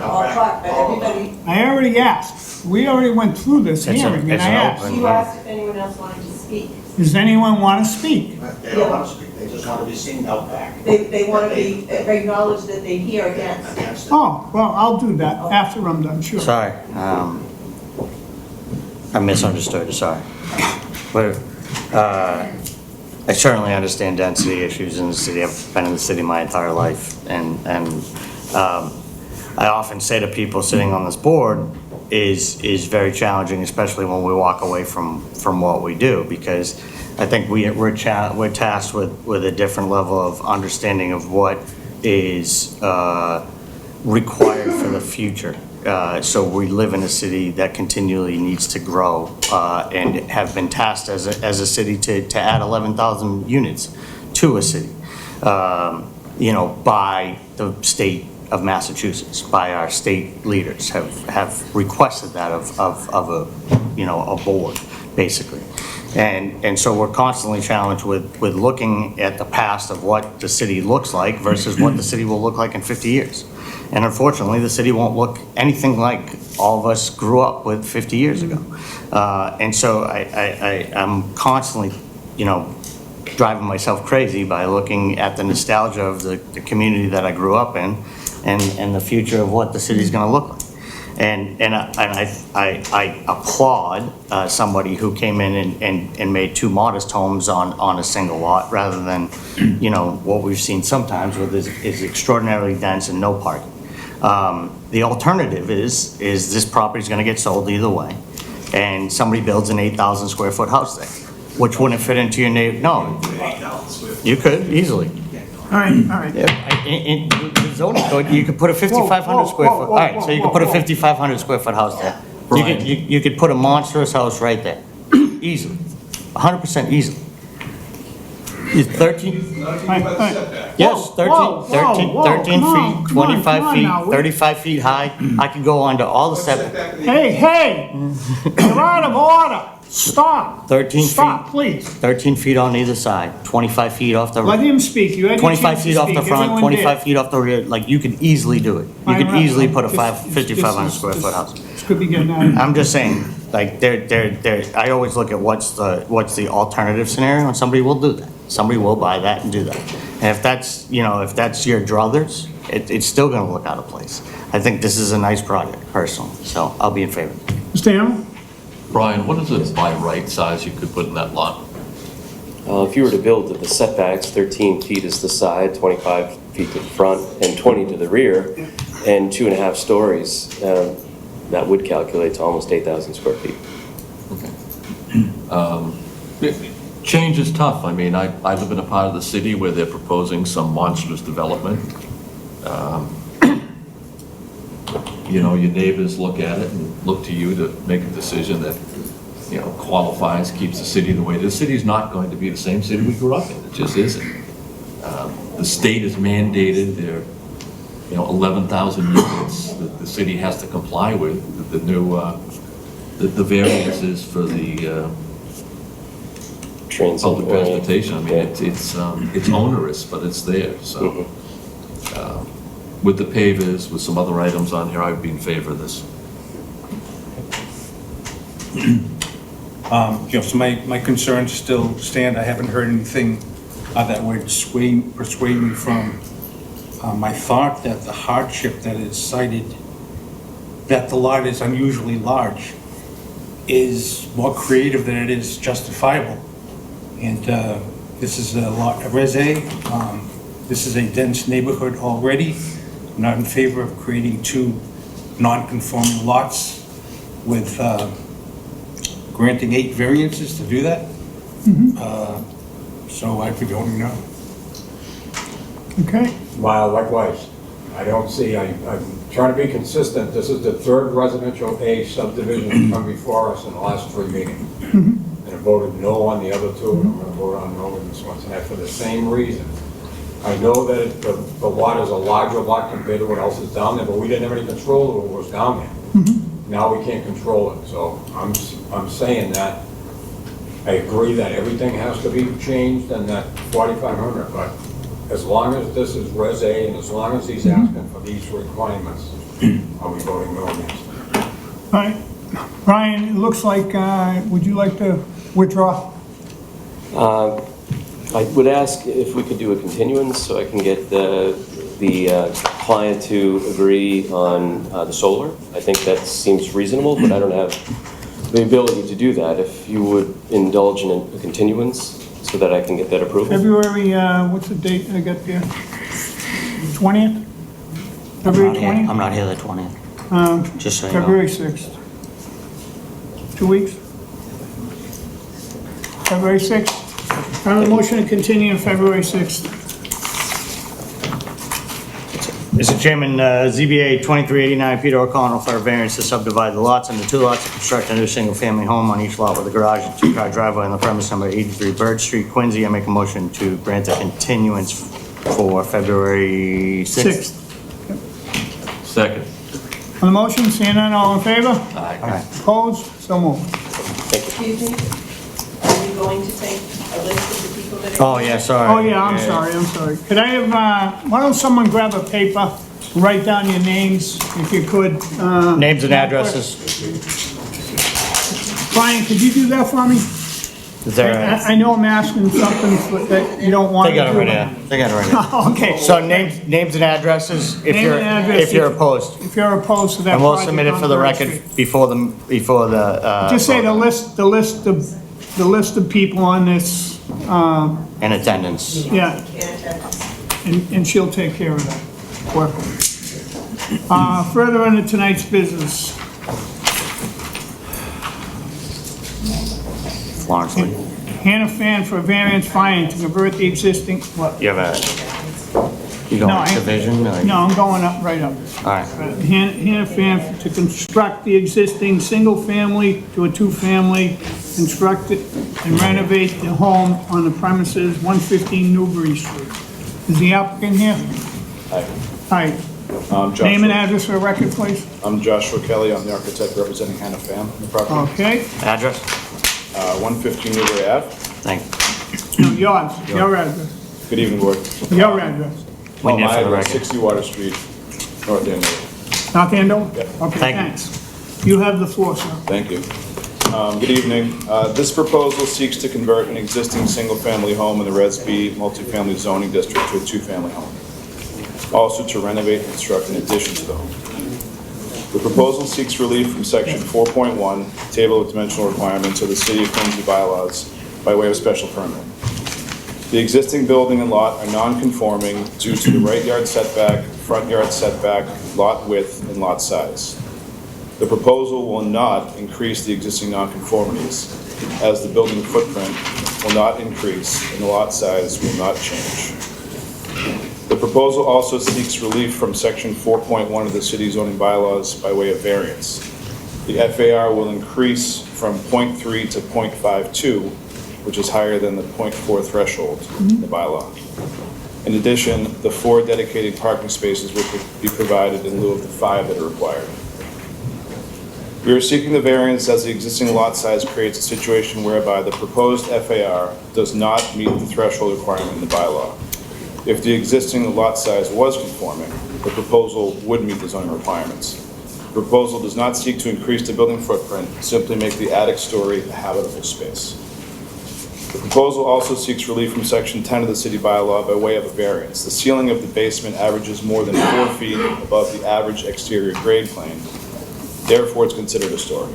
I'll talk, but everybody, I already asked. We already went through this It's hearing, and it's I an asked, open- you asked if anyone else wanted to speak. does anyone want to speak? They don't want to speak, they just want to be seen out back. They want to be, acknowledged that they hear against. Against it. Oh, well, I'll do that after I'm done, sure. Sorry, I misunderstood, sorry. But, I certainly understand density issues in the city. I've been in the city my entire life, and I often say to people sitting on this board is very challenging, especially when we walk away from what we do, because I think we're tasked with a different level of understanding of what is required for the future. So we live in a city that continually needs to grow, and have been tasked as a city to add 11,000 units to a city, by the state of Massachusetts, by our state leaders have requested that of a board, basically. And so we're constantly challenged with looking at the past of what the city looks like versus what the city will look like in 50 years. And unfortunately, the city won't look anything like all of us grew up with 50 years ago. And so I'm constantly, driving myself crazy by looking at the nostalgia of the community that I grew up in and the future of what the city's gonna look like. And I applaud somebody who came in and made two modest homes on a single lot rather than, what we've seen sometimes with is extraordinarily dense and no parking. The alternative is this property's gonna get sold either way, and somebody builds an 8,000 square foot house there, which wouldn't fit into your no, you could easily. All right. In the zoning code, you could put a 5,500 square foot, all right, so you could put a 5,500 square foot house there. You could put a monstrous house right there, easily, 100% easily. Is 13, yes, 13 feet, 25 feet, 35 feet high. I could go on to all the setbacks. Hey, you're out of order. Stop. 13 feet. Stop, please. 13 feet on either side, 25 feet off the, Let him speak. You had your 25 chance to feet off the speak. front, Everyone 25 did. feet off the rear, like, you could easily do it. You could easily put a 5,500 square foot house. This could be getting out of hand. I'm just saying, like, I always look at what's the alternative scenario, and somebody will do that. Somebody will buy that and do that. And if that's, if that's your druthers, it's still gonna look out of place. I think this is a nice project, personally, so I'll be in favor. Mr. Hamel? Brian, what is the by right size you could put in that lot? If you were to build to the setbacks, 13 feet is the side, 25 feet to the front, and 20 to the rear, and 2.5 stories, that would calculate to almost 8,000 square feet. Change is tough. I mean, I live in a part of the city where they're proposing some monstrous development. Your neighbors look at it and look to you to make a decision that, qualifies, keeps the city the way. The city's not going to be the same city we grew up in. It just isn't. The state has mandated their, 11,000 units that the city has to comply with, the new, the variances for the Transit, public right. transportation. I mean, it's onerous, but it's there, so. With the pavers, with some other items on here, I would be in favor of this. So my concerns still stand. I haven't heard anything that would persuade me from my thought that the hardship that is cited, that the lot is unusually large, is more creative than it is justifiable. And this is a lot, a Res A, this is a dense neighborhood already. I'm not in favor of creating 2 non-conforming lots with granting 8 variances to do that. So I'd be voting no. Okay. Well, likewise, I don't see, I'm trying to be consistent. This is the 3rd residential A subdivision to come before us in the last 3 meetings. And I voted no on the other 2, and I'm gonna vote on no on this one tonight for the same reason. I know that the lot is a larger lot compared to what else is down there, but we didn't have any control over what was down there. Now we can't control it, so I'm saying that I agree that everything has to be changed and that 4,500, but as long as this is Res A and as long as he's asking for these requirements, I'll be voting no against it. All right. Brian, it looks like, would you like to withdraw? I would ask if we could do a continuance so I can get the client to agree on the solar. I think that seems reasonable, but I don't have the ability to do that. If you would indulge in a continuance so that I can get that approval. February, what's the date I got there? 20th? February 20th? I'm not here the 20th. Just so you know. February 6th. 2 weeks? February 6th? I have a motion to continue on February 6th. Mr. Chairman, ZBA 2389, Peter O'Connell for a variance to subdivide the lots into 2 lots to construct a new single-family home on each lot with a garage and 2-car driveway on the premise number 83 Bird Street, Quincy. I make a motion to grant a continuance for February 6th. Second. On the motion, seeing none, all in favor? Aye. Opposed? So moved. Excuse me, are you going to take a list of the people that are? Oh, yeah, sorry. Oh, yeah, I'm sorry. Could I have, why don't someone grab a paper, write down your names, if you could? Names and addresses. Brian, could you do that for me? Is there, I know I'm asking something that you don't want they to got do. it right here. They got it right here. Okay. So names and addresses if Name and address if you're opposed. If you're opposed to that And we'll project submit it on for the Bird record Street. before the. Just say vote. the list of people on this, In attendance. yeah, and she'll take care of that. Work. Further into tonight's business, Florence Lee. Hannah Fan for variance finding to convert the existing, what? You have you No, going to division? No, I'm going up, right up. All right. Hannah Fan to construct the existing single-family to a 2-family, construct it and renovate the home on the premises 115 Newbury Street. Is the applicant here? Hi. Name and address for the record, please. I'm Joshua Kelly, I'm the architect representing Hannah Pham, the property. Okay. Address? 115 Newbury Ave. Thank you. No, yours, your address, Good evening, Board. your address. We need it My for the address, record. 60 Water Street, North Andover. North Andover? Yep. Okay, Thank you. thanks. You have the floor, sir. Thank you. Good evening. This proposal seeks to convert an existing single-family home in the Res B multifamily zoning district to a two-family home. Also to renovate and construct an addition to the home. The proposal seeks relief from section 4.1, Table of Dimensional Requirements of the City of Quincy bylaws by way of special permit. The existing building and lot are non-conforming due to the right yard setback, front yard setback, lot width, and lot size. The proposal will not increase the existing nonconformities, as the building footprint will not increase and the lot size will not change. The proposal also seeks relief from section 4.1 of the city zoning bylaws by way of variance. The FAR will increase from 0.3 to 0.52, which is higher than the 0.4 threshold in the bylaw. In addition, the 4 dedicated parking spaces will be provided in lieu of the 5 that are required. We are seeking the variance as the existing lot size creates a situation whereby the proposed FAR does not meet the threshold requirement in the bylaw. If the existing lot size was conforming, the proposal would meet the zoning requirements. The proposal does not seek to increase the building footprint, simply make the attic story a habitable space. The proposal also seeks relief from section 10 of the city bylaw by way of a variance. The ceiling of the basement averages more than 4 feet above the average exterior grade plane. Therefore, it's considered a story.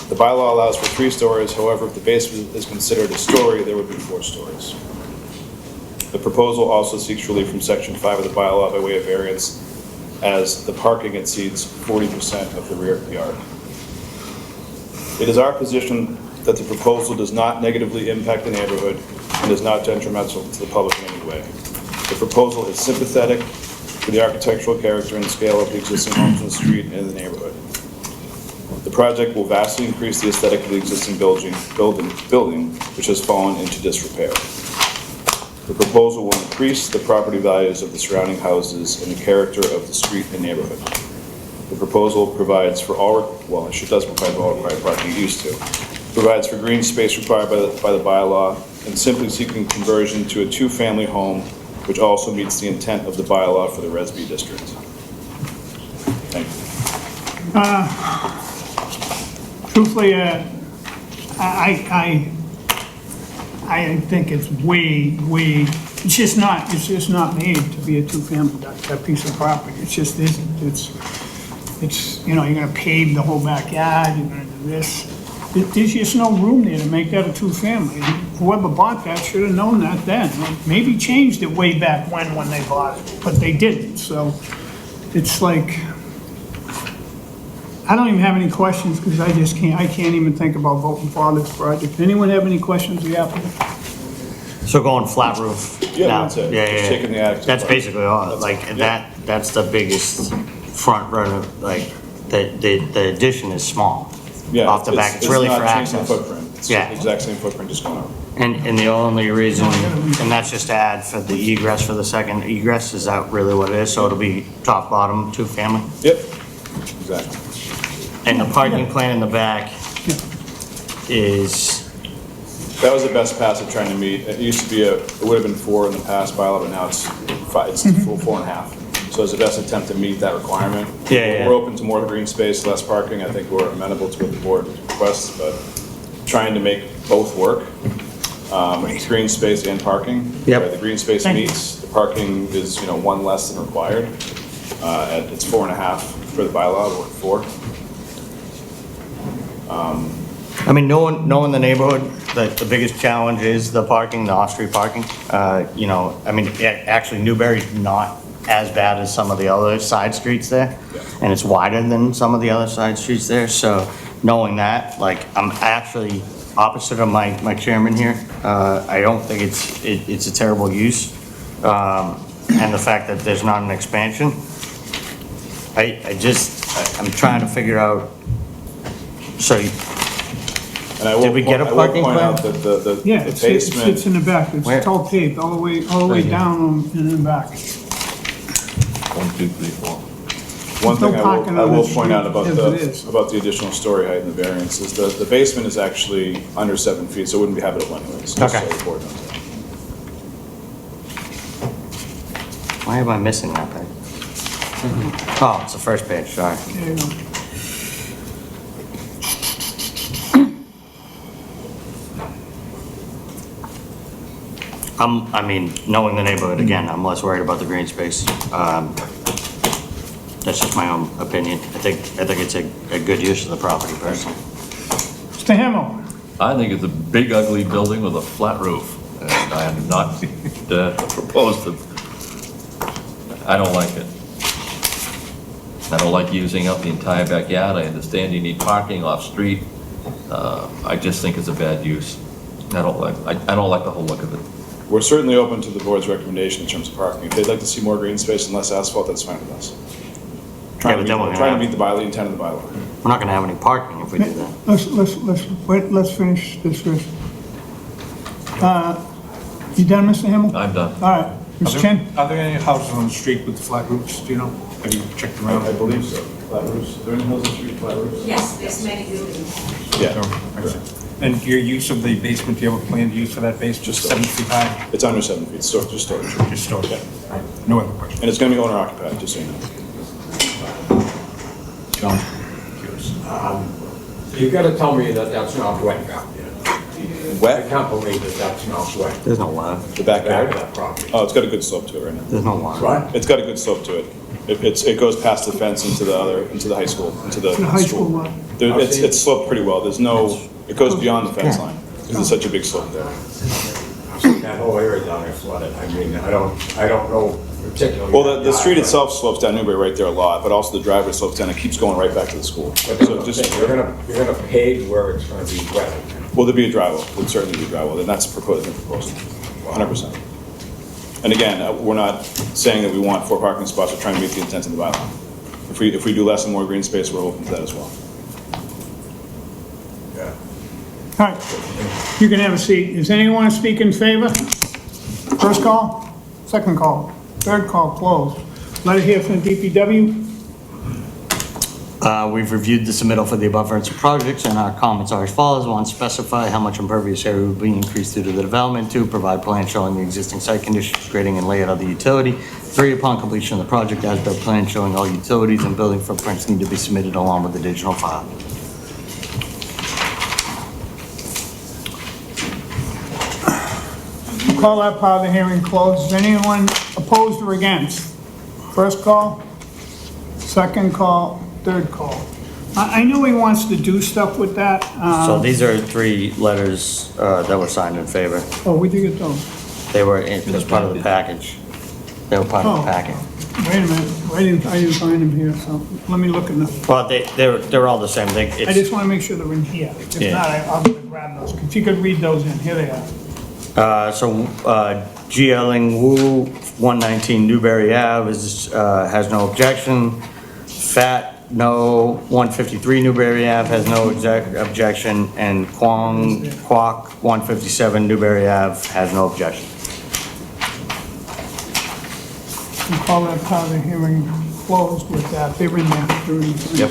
The bylaw allows for 3 stories, however, if the basement is considered a story, there would be 4 stories. The proposal also seeks relief from section 5 of the bylaw by way of variance, as the parking exceeds 40% of the rear yard. It is our position that the proposal does not negatively impact the neighborhood and is not detrimental to the public in any way. The proposal is sympathetic to the architectural character and scale of the existing homes in the street and in the neighborhood. The project will vastly increase the aesthetic of the existing building, which has fallen into disrepair. The proposal will increase the property values of the surrounding houses and the character of the street and neighborhood. The proposal provides for all, well, it does provide for all required parking it used to. Provides for green space required by the bylaw, and simply seeking conversion to a 2-family home, which also meets the intent of the bylaw for the Res B district. Thank you. Truthfully, I think it's it's just not made to be a 2-family, that piece of property. It just isn't. It's, you know, you're gonna pave the whole backyard, you're gonna do this. There's just no room there to make that a 2-family. Whoever bought that should have known that then. Maybe changed it way back when they bought it, but they didn't. So it's like, I don't even have any questions because I can't even think about voting for this project. Anyone have any questions of the applicant? So going flat roof? Yeah, now. that's it. Yeah, Just yeah, taking the attic to the That's front. basically all, like, that's the biggest front runner, like, the addition is small. Yeah, Off the back, it's really for not changing access. the footprint. It's Yeah. the exact same footprint, just going up. And the only reason, and that's just to add for the egress for the second egress, is that really what it is? So it'll be top, bottom, 2-family? Yep, exactly. And the parking plan in the back is, That was the best pass of trying to meet. It used to be it would have been 4 in the past bylaw, but now it's 5, it's full 4.5. So it's the best attempt to meet that requirement. Yeah. We're open to more green space, less parking. I think we're amenable to what the board requests, but trying to make both work. Green space and parking. Yep. Where the green space Thank you. meets, the parking is, 1 less than required. It's 4.5 for the bylaw, we're at 4. I mean, knowing the neighborhood, the biggest challenge is the parking, the off-street parking. You know, I mean, actually Newbury's not as bad as some of the other side streets there. And it's wider than some of the other side streets there, so knowing that, like, I'm actually opposite of my chairman here. I don't think it's a terrible use. And the fact that there's not an expansion. I'm trying to figure out, so And I will Did we get a I will parking point plan? out that the Yeah, it's basement, in the back. Where? It's all paved, all the way Right here. down and in the back. 1, 2, 3, 4. One No thing parking I on will the point out street as it is. about the additional story height and the variance is the basement is actually under 7 feet, so it wouldn't be habitable anyways. just Okay. so the board knows that. Why am I missing that page? Oh, it's the first page, sorry. There you go. I mean, knowing the neighborhood, again, I'm less worried about the green space. That's just my own opinion. I think it's a good use of the property personally. Mr. Himmel? I think it's a big ugly building with a flat roof, and I am not proposed to, I don't like it. I don't like using up the entire backyard. I understand you need parking off-street. I just think it's a bad use. I don't like the whole look of it. We're certainly open to the board's recommendation in terms of parking. If they'd like to see more green space and less asphalt, that's fine with us. Trying but then we're to gonna meet the bylaw, the intent of the bylaw. We're not gonna have any parking if we do that. Let's finish this first. You done, Mr. Himmel? I'm done. All right, Mr. Chen? Are there any houses on the street with flat roofs, do you know? Have you checked around? I believe so. Flat roofs. There any hills in the street, flat roofs? Yes, there's many buildings. Yeah. And your use of the basement, do you have a planned use for that base, just 7 feet high? It's under 7 feet, so just storage. Just storage? All right, no other questions. And it's gonna be owner occupied, just so you know. John? You gotta tell me that that's not wet back there. I Wet, can't believe that that's not wet. There's no water. the Back of backyard. that property. Oh, it's got a good slope to it right now. There's no water. What? It's got a good slope to it. It goes past the fence into the high school, into the The high school lot. It's sloped pretty well. There's no, it goes beyond the fence line. Because there's such a big slope there. That whole area down there flooded. I mean, I don't know particularly. Well, the street itself slopes down Newbury right there a lot, but also the driveway slopes down. It keeps going right back to the school. But So just, you're gonna pave where it's gonna be wet. well, there'd be a drywall. There'd certainly be drywall, and that's proposed, 100%. And again, we're not saying that we want 4 parking spots. We're trying to meet the intent of the bylaw. If we do less and more green space, we're open to that as well. Yeah. All right, you can have a seat. Does anyone speak in favor? First call, second call, third call, closed. Letter here from the DPW. We've reviewed the submittal for the above referenced projects, and our comments are as follows. 1, specify how much impervious area will be increased due to the development. 2, provide plans showing the existing site conditions, grading and layout of the utility. 3, upon completion of the project, as-built plan showing all utilities and building footprints need to be submitted along with the digital file. Call that part of the hearing closed. Is anyone opposed or against? First call, second call, third call. I know he wants to do stuff with that. So these are 3 letters that were signed in favor. Oh, where'd you get those? They were as part of the package. They were part of the Oh. packet. Wait a minute, I didn't find them here, so let me look in the, Well, they're all the same thing. I just want to make sure they're in here. If Yeah. not, I'll grab those. If you could read those in, here they are. G. Ling Wu, 119 Newbury Ave, has no objection. Fat No, 153 Newbury Ave has no objection, and Kwok, 157 Newbury Ave has no objection. We'll call that part of the hearing closed with that. They're in there. They're in there. Yep.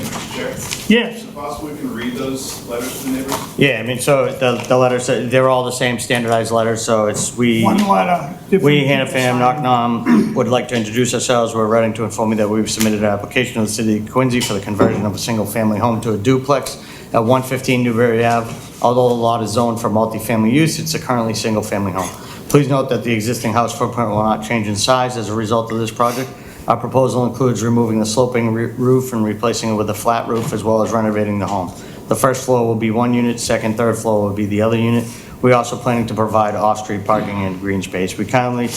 Yes, Possibly we can read those letters to the neighbors? Yeah, I mean, so the letters, they're all the same standardized letters, so it's we. one letter. different We, Hannah people Pham, sign. Knock Nom, would like to introduce ourselves. We're writing to inform you that we've submitted an application to the city of Quincy for the conversion of a single-family home to a duplex at 115 Newbury Ave. Although the lot is zoned for multifamily use, it's a currently single-family home. Please note that the existing house footprint will not change in size as a result of this project. Our proposal includes removing the sloping roof and replacing it with a flat roof, as well as renovating the home. The first floor will be one unit, second, third floor will be the other unit. We're also planning to provide off-street parking and green space. We kindly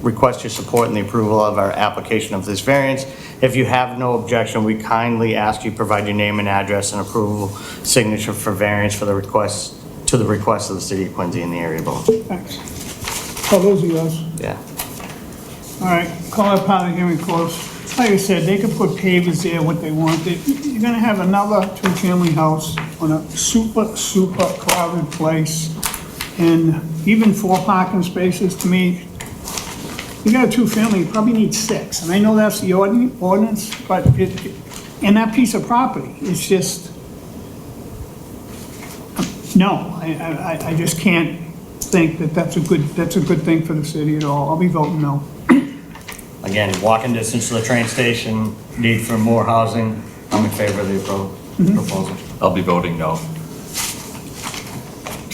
request your support in the approval of our application of this variance. If you have no objection, we kindly ask you provide your name and address and approval signature for variance for the request, to the request of the city of Quincy in the area below. Thanks. Oh, those are yours. Yeah. All right, call that part of the hearing closed. Like I said, they could put pavers there, what they want. You're gonna have another two-family house on a super crowded place. And even 4 parking spaces, to me, you got a two-family, you probably need 6. And I know that's the ordinance, but in that piece of property, it's just, no, I just can't think that that's a good thing for the city at all. I'll be voting no. Again, walking distance to the train station, need for more housing, I'm in favor of the proposal. I'll be voting no.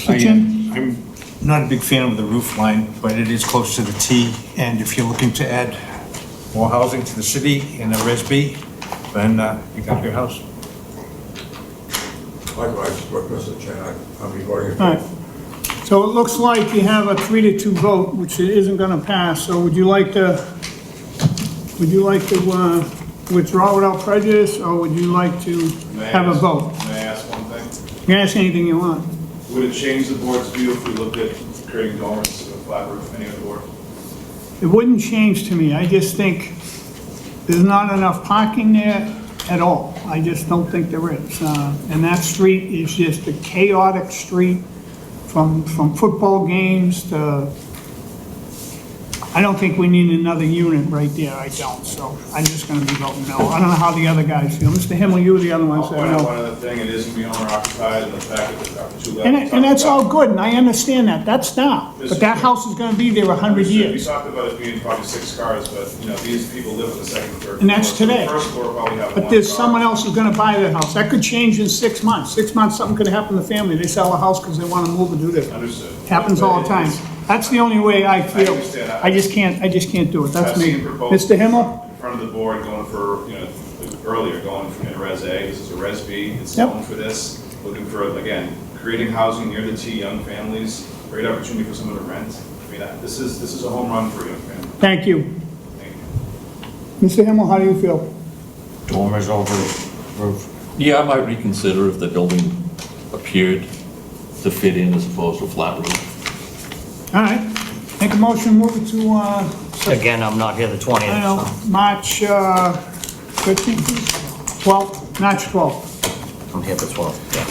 I'm not a big fan of the roof line, but it is close to the T, and if you're looking to add more housing to the city in a Res B, then you got your house. Likewise, with Mr. Chair, I'll be voting. All right. So it looks like you have a 3-2 vote, which it isn't gonna pass, so would you like to withdraw without prejudice, or would you like to have a vote? May I ask one thing? You can ask anything you want. Would it change the board's view if we looked at creating dormers with a flat roof, any of the board? It wouldn't change to me, I just think there's not enough parking there at all. I just don't think there is. And that street is just a chaotic street from football games to, I don't think we need another unit right there, I don't, so I'm just gonna be voting no. I don't know how the other guys feel. Mr. Himmel, you were the other one I'll said point out no. one other thing, it is going to be owner occupied, and the fact that the two left. And that's all good, and I understand that, that's now. But that house is gonna be there 100 We years. talked about it being probably 6 cars, but, you know, these people live on the second and third. And that's floor, so today. The first floor probably have But one there's car. someone else who's gonna buy that house. That could change in 6 months. 6 months, something could happen to the family. They sell a house because they wanna move and do this. Understood. Happens all the time. That's the only way I feel. understand. I just can't do it. That's I've me. seen proposals Mr. Himmel? in front of the board going for, you know, earlier, going from a Res A, this is a Res B, it's Yep. going for this, looking for, again, creating housing near the T, young families, great opportunity for someone to rent. I mean, this is a home run for a young family. Thank you. Thank you. Mr. Himmel, how do you feel? Dormers over roof. Yeah, I might reconsider if the building appeared to fit in as opposed to a flat roof. All right. Make a motion, move it to, Again, I'm not here the 20th, I don't know, so March 13th, 12th, March 12th. I'm here the 12th, yeah.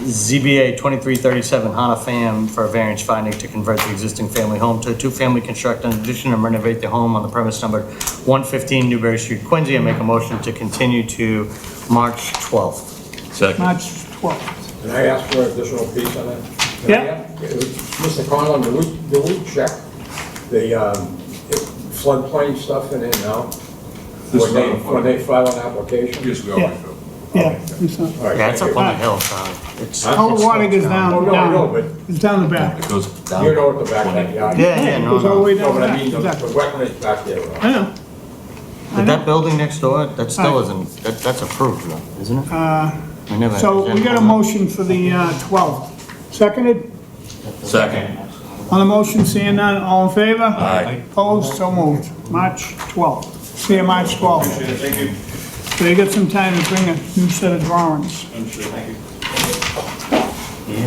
ZBA 2337 Hana Pham for a variance finding to convert the existing family home to a two-family construct an addition and renovate the home on the premise number 115 Newberry Street, Quincy, and make a motion to continue to March 12th. Second. March 12th. Can I ask for an additional piece on that? Can I Yeah. ask? Mr. Conlon, do we check the floodplain stuff in it now? When they file an application? Yes, we Yeah. already do. Yeah. it's not- All right, Yeah, it's thank up you. on the hillside. It's- All the water goes Oh, down, no, I know, but it's down the back. It goes down. you know what the back of that yard. Yeah, yeah, It no, goes all the no. way No, down but the I back. mean, the Exactly. wetlands back there. I know. But that building next door, that still Alright. isn't, that's approved though, isn't it? I never- So we got a motion for the 12th. Seconded? Second. On the motion, seeing none, all in favor? Aye. Opposed, so moved. March 12th. See you March 12th. Thank you. So you got some time to bring a new set of drawings. Understood, thank you. Yeah.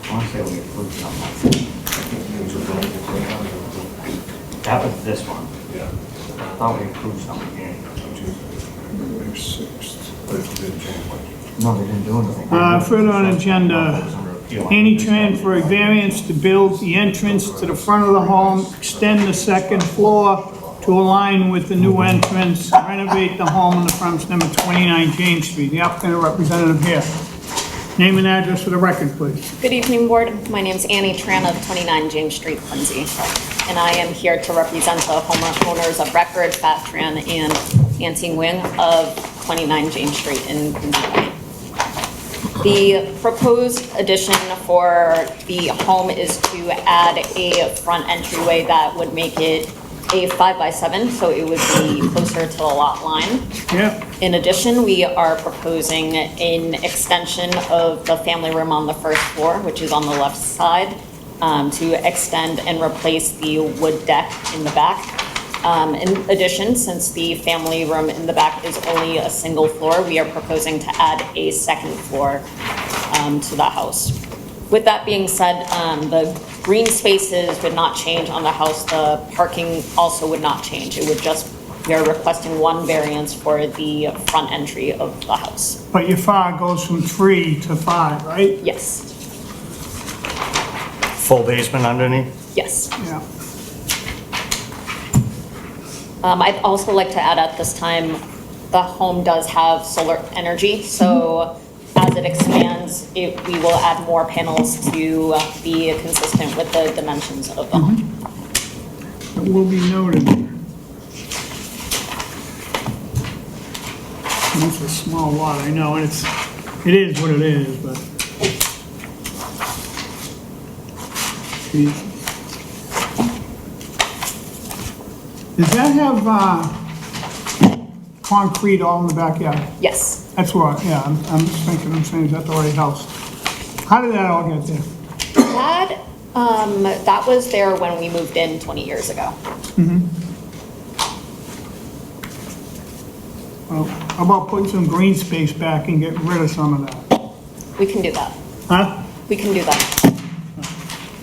I wanna say we approved something. That was this one. Yeah. I thought we approved something here. No, they didn't do anything. Further on agenda, Annie Tran for a variance to build the entrance to the front of the home, extend the second floor to align with the new entrance, renovate the home on the premise number 29 James Street. The applicant or representative here. Name and address for the record, please. Good evening, Board. My name's Annie Tran of 29 James Street, Quincy. And I am here to represent the homeowners of record, Pat Tran and Nancy Nguyen of 29 James Street in Quincy. The proposed addition for the home is to add a front entryway that would make it a 5x7, so it would be closer to the lot line. Yeah, In addition, we are proposing an extension of the family room on the first floor, which is on the left side, to extend and replace the wood deck in the back. In addition, since the family room in the back is only a single floor, we are proposing to add a second floor to the house. With that being said, the green spaces would not change on the house. The parking also would not change. It would just, we are requesting one variance for the front entry of the house. but your FAR goes from 3 to 5, right? Yes. Full basement underneath? Yes. Yeah. I'd also like to add at this time, the home does have solar energy, so as it expands, we will add more panels to be consistent with the dimensions of the home. It will be noted. It's a small lot, I know, and it is what it is, but. Does that have, concrete all in the backyard? Yes. That's what, yeah, I'm just thinking, I'm saying, is that the right house? How did that all get there? That was there when we moved in 20 years ago. Well, how about putting some green space back and getting rid of some of that? We can do that. Huh? We can do that.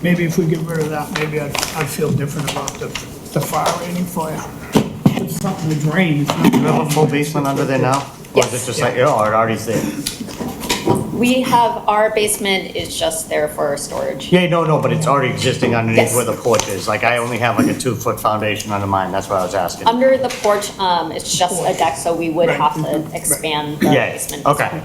Maybe if we get rid of that, maybe I'd feel different about the fire rating for you. It's something to drain. It's not- Do you have a full basement under there now? Or is it just like, oh, it already's there? We have, our basement is just there for storage. Yeah, no, but it's already existing underneath Yes. where the porch is. Like, I only have like a 2-foot foundation under mine, that's what I was asking. Under the porch, it's just a deck, so we would have to expand the Yeah, basement. okay.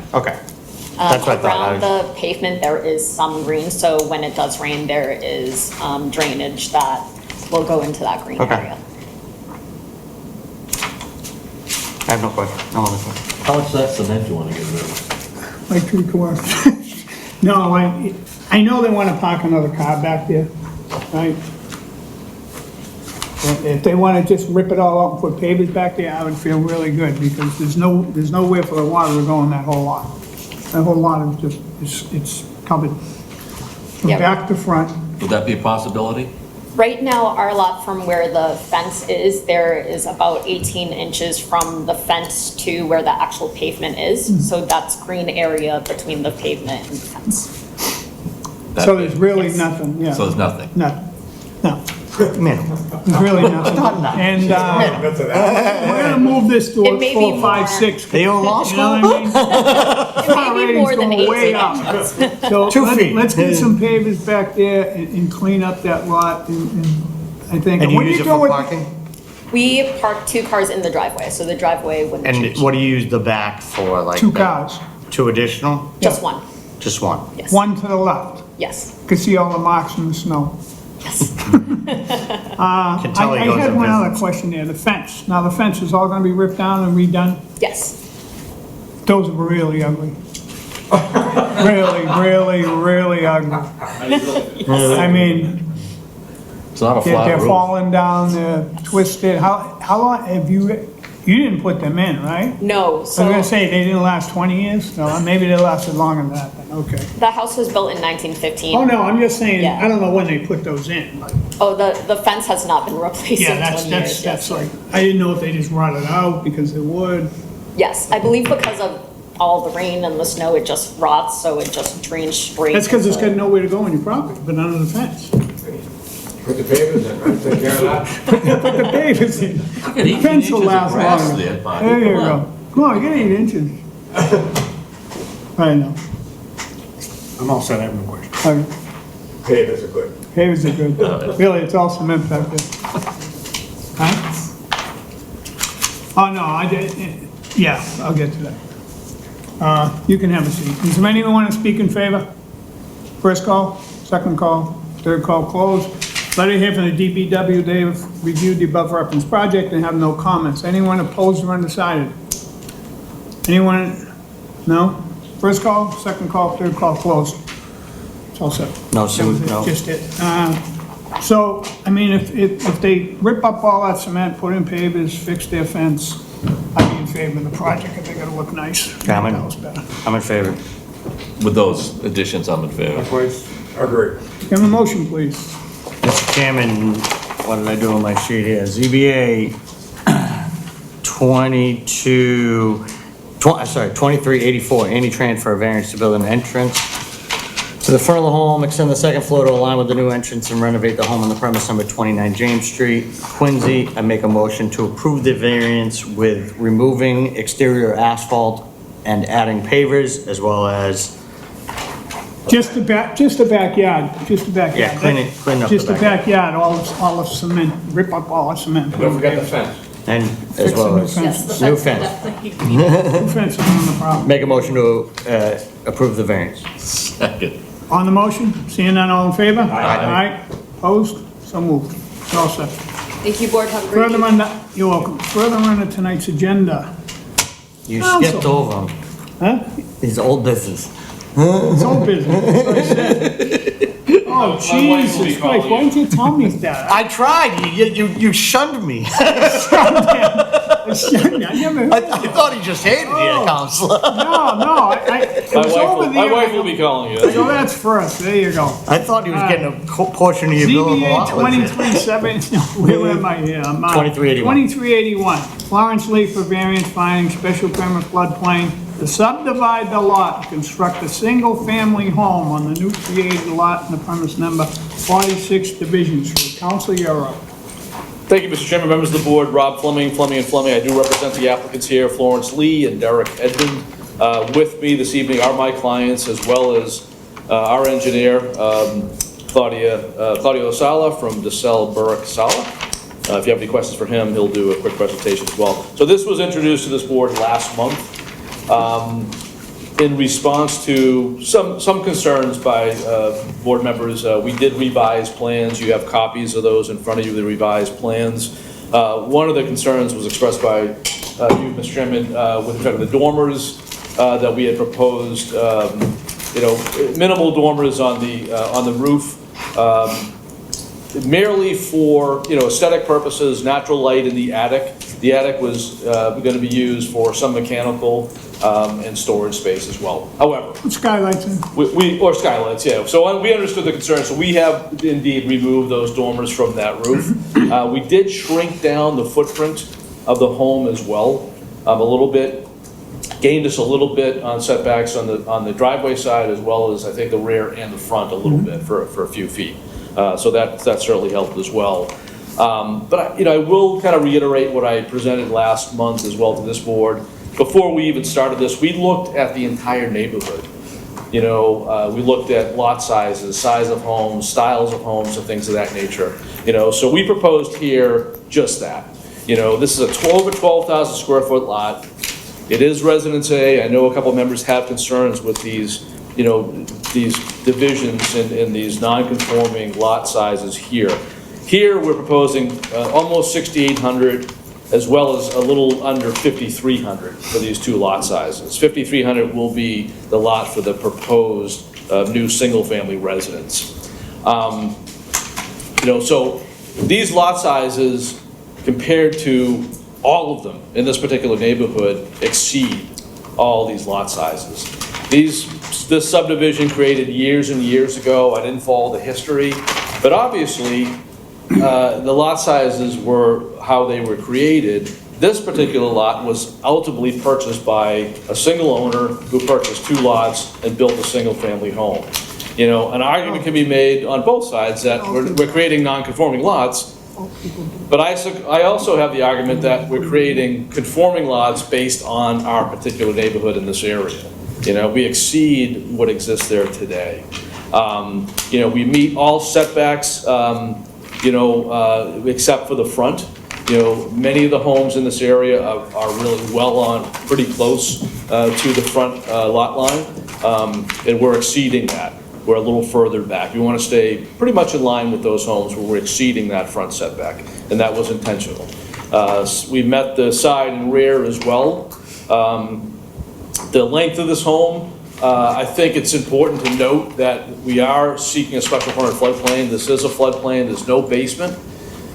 That's what I thought. Around the pavement, there is some green, so when it does rain, there is drainage that will go into that green Okay. area. I have no question, no other question. How much of that cement you wanna get rid of? Like 3/4. No, I know they wanna park another car back there, right? If they wanna just rip it all out and put pavers back there, I would feel really good, because there's nowhere for the water to go in that whole lot. That whole lot is just, it's covered from Yeah. back to front. Would that be a possibility? Right now, our lot from where the fence is, there is about 18 inches from the fence to where the actual pavement is. So that's green area between the pavement and the fence. So there's really Yes. nothing, yeah. So there's nothing? No, Minimal. there's really nothing. And, we're gonna move this to It a may be 4, 5, more. 6. They own law You know what I mean? Maybe more than Rating's going way 18 up. inches. So 2 feet. let's get some pavers back there and clean up that lot, and I think. And you what do use it do for with- parking? We park 2 cars in the driveway, so the driveway wouldn't And change. what do you use the back for, like? 2 the- cars, 2 additional? Just one, Just one? yes. one to the left. Yes, Can see all the marks in the snow. yes. Can tell he I goes had to one other business. question there, the fence. Now, the fence is all gonna be ripped down and redone? Yes. Those are really ugly. Really ugly. I mean, It's not a they're flat roof. falling down, they're twisted. How long have you didn't put them in, right? No, I was gonna so say, they didn't last 20 years? No, maybe they lasted longer than that, then, okay. the house was built in 1915. Oh, no, I'm just saying, Yeah. I don't know when they put those in. Like, Oh, the fence has not been replaced yeah, in 20 years. that's yes. like, I didn't know if they just rotted out because they would. Yes, I believe because of all the rain and the snow, it just rots, so it just drains straight. That's because it's got into- nowhere to go on your property, but under the fence. Put the pavers in, right, take care of that. Put the pavers in. You got 18 Fence will inches of last grass longer. there, buddy. There you Come on. go. Come on, get 8 inches. I know. I'm all set, I have no question. Okay. Pavers are good. Pavers are good. Really, it's all cement back there. Huh? Oh, no, I did, yeah, I'll get to that. You can have a seat. Does anyone want to speak in favor? First call, second call, third call closed. Letter here from the DPW, they have reviewed the above referenced project and have no comments. Anyone opposed or undecided? Anyone? No? First call, second call, third call closed. It's all set. No, That was it, no. just it. So, I mean, if they rip up all that cement, put in pavers, fix their fence, I'd be in favor of the project. I think it'll look nice. Yeah, I'm in. That was better. I'm in favor. With those additions, I'm in favor. Agree. Have a motion, please. Mr. Chairman, what did I do on my sheet here? ZBA 2384, any transfer variance to build an entrance to the front of the home, extend the second floor to align with the new entrance and renovate the home on the premise number 29 James Street, Quincy. I make a motion to approve the variance with removing exterior asphalt and adding pavers, as well as Just the backyard, just the backyard. Yeah, clean up the Just the backyard, all the cement, rip up all the cement. Don't forget the fence. And Fix as the well new as fence. Yes, the new fence fence. will definitely be needed. New fence on the problem. Make a motion to approve the variance. Second. On the motion, seeing none, all in favor? Aye. Aye, opposed, so moved. It's all set. Thank you, board, have a great Further evening. on, you're welcome. Further on to tonight's agenda. You Counsel. skipped over him. Huh? His old business. It's old business. That's what I said. Oh, wife will be Jesus Christ, calling why didn't you tell me that? I tried. You shunned me. I never, I thought he just hated you, counselor. no, it was over there. My wife will be calling you. I go, that's first, there you go. I thought he was getting a portion of your bill of ZBA allowance. 2370, no, where am I here? I'm, 2381. 2381, Florence Lee for variance finding special permit floodplain to subdivide the lot, and construct a single-family home on the new created lot in the premise number 46 Division Street. Council, you're up. Thank you, Mr. Chairman, members of the board, Rob Fleming. I do represent the applicants here, Florence Lee and Derek Edmond. With me this evening are my clients, as well as our engineer, Claudio Sala from DeSalle Burke Sala. If you have any questions for him, he'll do a quick presentation as well. So this was introduced to this board last month in response to some concerns by board members. We did revise plans. You have copies of those in front of you, the revised plans. One of the concerns was expressed by you, Mr. Chairman, with respect to the dormers that we had proposed. Minimal dormers on the roof, merely for aesthetic purposes, natural light in the attic. The attic was going to be used for some mechanical and storage space as well. However, Skylights in. or skylights, yeah. So we understood the concern, so we have indeed removed those dormers from that roof. We did shrink down the footprint of the home as well, a little bit. Gained us a little bit on setbacks on the driveway side, as well as I think the rear and the front a little bit for a few feet. So that certainly helped as well. But I will kind of reiterate what I presented last month as well to this board. Before we even started this, we looked at the entire neighborhood. We looked at lot sizes, size of homes, styles of homes, and things of that nature. So we proposed here just that. This is over 12,000 square foot lot. It is Residence A. I know a couple members have concerns with these divisions and these non-conforming lot sizes here. Here, we're proposing almost 6,800, as well as a little under 5,300 for these two lot sizes. 5,300 will be the lot for the proposed new single-family residence. So these lot sizes, compared to all of them in this particular neighborhood, exceed all these lot sizes. This subdivision created years and years ago. I didn't follow the history, but obviously the lot sizes were how they were created. This particular lot was ultimately purchased by a single owner who purchased two lots and built a single-family home. An argument can be made on both sides that we're creating non-conforming lots, but I also have the argument that we're creating conforming lots based on our particular neighborhood in this area. We exceed what exists there today. We meet all setbacks, except for the front. Many of the homes in this area are really pretty close to the front lot line, and we're exceeding that. We're a little further back. We want to stay pretty much in line with those homes where we're exceeding that front setback, and that was intentional. We met the side and rear as well. The length of this home, I think it's important to note that we are seeking a special permit floodplain. This is a floodplain. There's no basement.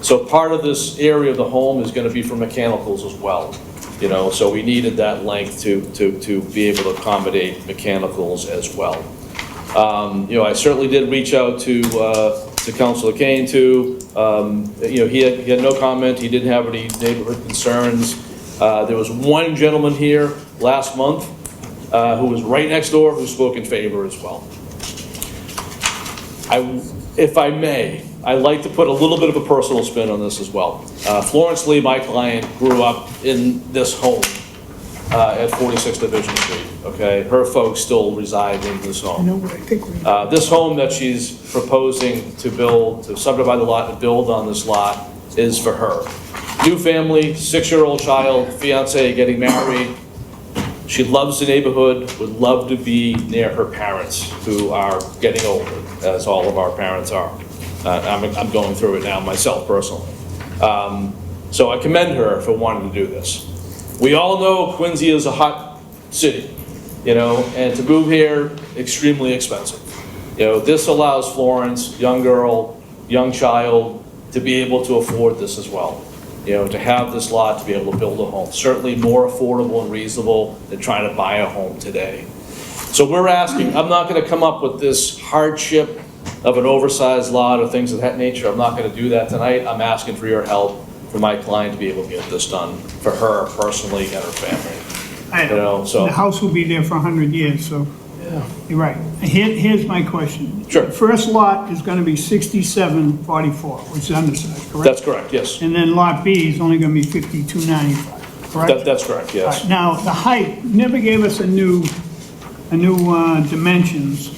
So part of this area of the home is going to be for mechanicals as well. So we needed that length to be able to accommodate mechanicals as well. I certainly did reach out to Councilor Kane too. He had no comment. He didn't have any neighborhood concerns. There was one gentleman here last month who was right next door who spoke in favor as well. If I may, I'd like to put a little bit of a personal spin on this as well. Florence Lee, my client, grew up in this home. at 46 Division Street, okay? Her folks still reside in this I home. know, but I think we, This home that she's proposing to build, to subdivide the lot and build on this lot is for her. New family, 6-year-old child, fiance getting married. She loves the neighborhood, would love to be near her parents, who are getting older, as all of our parents are. I'm going through it now myself personally. So I commend her for wanting to do this. We all know Quincy is a hot city, and to move here, extremely expensive. This allows Florence, young girl, young child, to be able to afford this as well. To have this lot, to be able to build a home. Certainly more affordable and reasonable than trying to buy a home today. So we're asking, I'm not gonna come up with this hardship of an oversized lot or things of that nature. I'm not gonna do that tonight. I'm asking for your help, for my client to be able to get this done for her personally and her family. I know, so. the house will be there for 100 years, so. You're right. Here's my question. Sure. The first lot is gonna be 6744, which is undersized, correct? That's correct, yes. And then lot B is only gonna be 5295, correct? That's correct, All yes. right, now, the height, you never gave us a new dimensions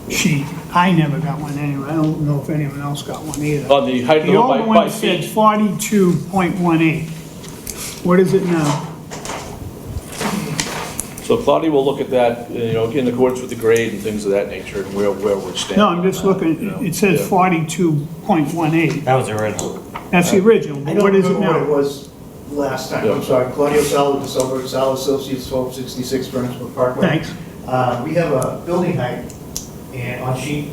sheet. I never got one anyway. I don't know if anyone else got one either. On the height of the The home old by one said feet. 42.18. What is it now? So Claudia will look at that, in accordance with the grade and things of that nature, and where we're standing. No, I'm just looking, it says Yeah. 42.18. That was the original. That's the original, I but don't what is it remember what it now? was last time. Yeah. I'm sorry. Claudio Sal with the Silver Sal Associates, 1266 Furnace Parkway. Thanks. We have a building height and on sheet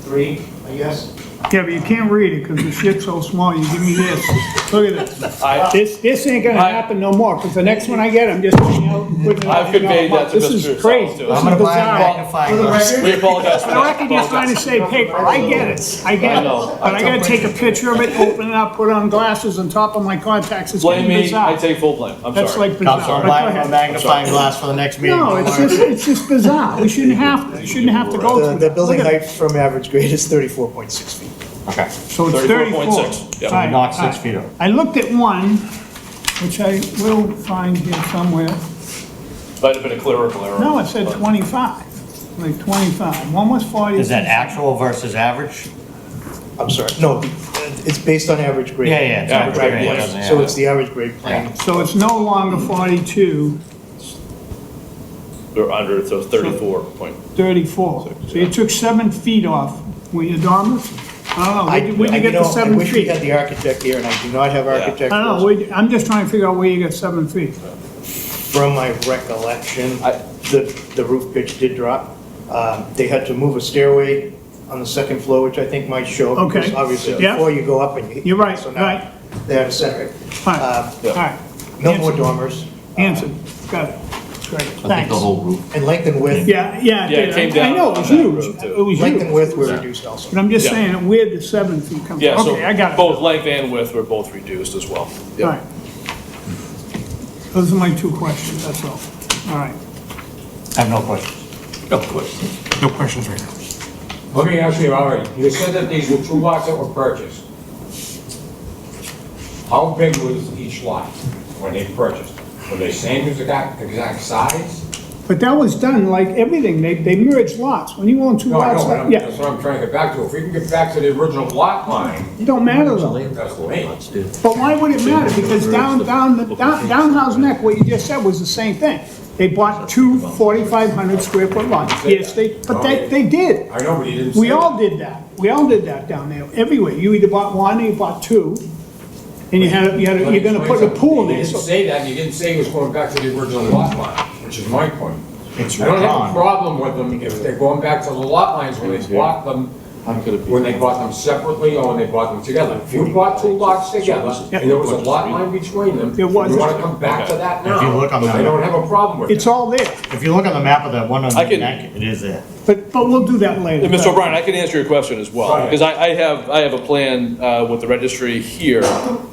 3, I guess. Yeah, but you can't read it because the shit's so small. You give me this. Look at this. This ain't gonna happen no more, because the next one I get, I'm just putting out and putting it out. I've conveyed that to This Mr. is Sal, crazy. too. This I'm is gonna buy a bizarre. magnifying glass. We apologize for I that. reckon you're trying to save paper. I get it. I get I it. know. But I gotta take a picture of it, open it up, put it on glasses on top of my contacts. It's Blame getting me, bizarre. I take full blame, I'm That's sorry. like bizarre. Counselor, But go buy a ahead. magnifying glass for the next meeting. No, it's just bizarre. We shouldn't have to. You shouldn't have to go through The that. building Look at height from average grade is 34.6 feet. Okay. So it's 34. 34.6, yeah. All right, Knock 6 all right. feet off. I looked at one, which I will find here somewhere. Might have been a clerical error. No, it said 25, like 25. One was 40. Is that actual versus average? I'm sorry, no, it's based on average grade. Yeah, yeah, it's average Right, grade, yes. yeah. So it's the average grade plane. So it's no longer 42, We're under, so 34 point. 34. So you took 7 feet off. Were you dormant? I don't know, where'd you get the 7 I wish we feet? had the architect here, and I do not have architect. I don't know, I'm just trying to figure out where you got 7 feet. From my recollection, the roof pitch did drop. They had to move a stairway on the second floor, which I think might show. Okay. Because obviously, Yeah. before you go up and you. You're right, so now right. They had to center it. All right, all right. No more dormers. Answered, got it. Great, I think thanks. the whole roof. And length and width, Yeah, it Yeah, it came did. I down know, it was on that huge. road, too. It was length and huge. width were reduced also. But I'm just Yeah. saying, where'd the 7 feet come from? Yeah, so Okay, I got it. both length and width were both reduced as well. All right. Those are my 2 questions, that's all. All right. I have no questions. No question. No questions right now. Let me ask you already, you said that these were 2 lots that were purchased. How big was each lot when they purchased? Were they same exact size? But that was done like everything, they merged lots. When you own 2 No, I lots, know, but yeah, that's what I'm trying to get back to. If we can get back to the original lot line, it don't matter though. that's the way. But why would it matter? Because down House Neck, what you just said was the same thing. They bought 2 4,500 square foot lots. Yes, but they did. I know, but he didn't say We all that. did that. We all did that down there, everywhere. You either bought 1 or you bought 2. And you're gonna put a pool in You there. didn't So say that, and you didn't say it was going back to the original lot line, which is my point. It's I don't have a wrong. problem with them if they're going back to the lot lines when they bought them, when they bought them separately or when they bought them together. If you bought 2 lots together, and there was a lot line between them, There was. you wanna come back to that now. If you look on the- I don't have a problem with it. it's all there. If you look on the map of that one on I the can- neck, it is there. But we'll do that later. Mr. O'Brien, I can answer your question as well, Right. because I have a plan with the registry here,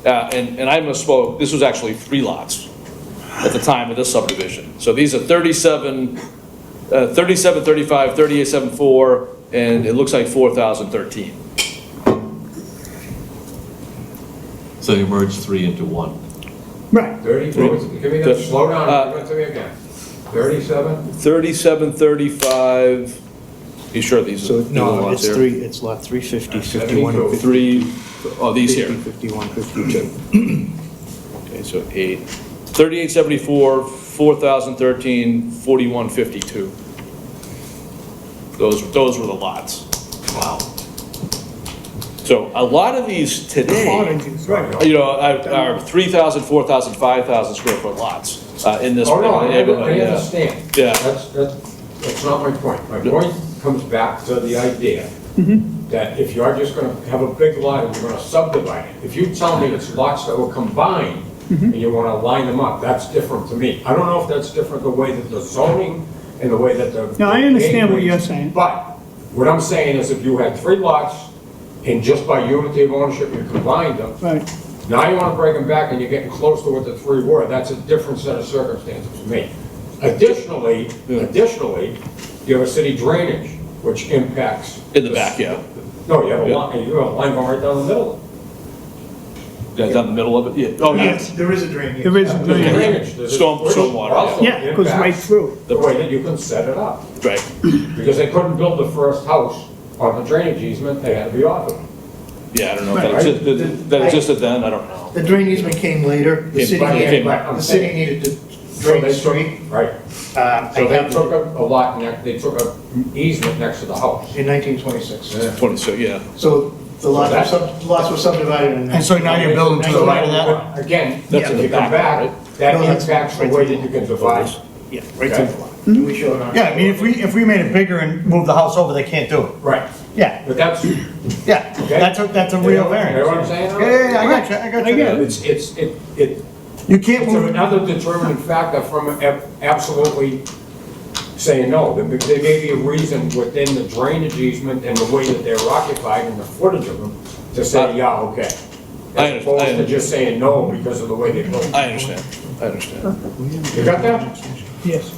and I misspoke, this was actually 3 lots at the time of this subdivision. So these are 37, 35, 3874, and it looks like 4,013. So you merged 3 into 1. Right. 30, give me that, slow down, give it to me again. 37? 3735, you sure these are the No, lots it's here? it's lot 350, 72. 51, 50, Three, oh, these here. 51, 52. Okay, so 8. 3874, 4013, 4152. Those were the lots. Wow. So a lot of these today, Cottages, right. you know, are 3,000, 4,000, 5,000 square foot lots in this Oh, no, I neighborhood. Yeah. understand. Yeah. That's not my point. My point comes back to the idea that if you are just gonna have a big lot and you're gonna subdivide it, if you tell me it's lots that were combined and you wanna line them up, that's different to me. I don't know if that's different the way that the zoning and the way that the. No, I understand what you're saying. But what I'm saying is if you had 3 lots and just by unity of ownership you combined them, Right. now you want to break them back and you're getting close to what the 3 were, that's a different set of circumstances for me. Additionally, you have a city drainage, which impacts. In the back, yeah. No, you have a Yeah. line, you have a line going right down the middle. Yeah, down the middle of it, yeah. Oh, yeah. Yes, there is a drain, yes. There is a drainage. Drainage. there's a- Stormwater, also Yeah, it goes right impacts through. The way that you can set it up, Right. because they couldn't build the first house on the drainage easement, they had to be off of it. Yeah, I don't know if Right. that existed then, I don't know. The drain easement came later. The city Right, needed, came- the city needed to So drain they the took, street. right, I so they have took a lot, they took a easement next to the house. in 1926. 20, so, yeah. So the lots were subdivided in. And so now you're building to the right of that? Again, That's in if the you come back, back, right? that No, that's impacts the right way through that you can divide. Yeah, right through the lot. And we showed on. Yeah, I mean, if we made it bigger and moved the house over, they can't do it. Right, Yeah, but that's, you yeah, that's a real know what variance. I'm saying? Yeah, I got you, I got I get you. It's You can't move, another determining factor from absolutely saying no. There may be a reason within the drainage easement and the way that they're occupied and the footage of them to say, yeah, okay. I As opposed to understand. just saying no because of the way they built. I understand, I understand. You got that? Yes.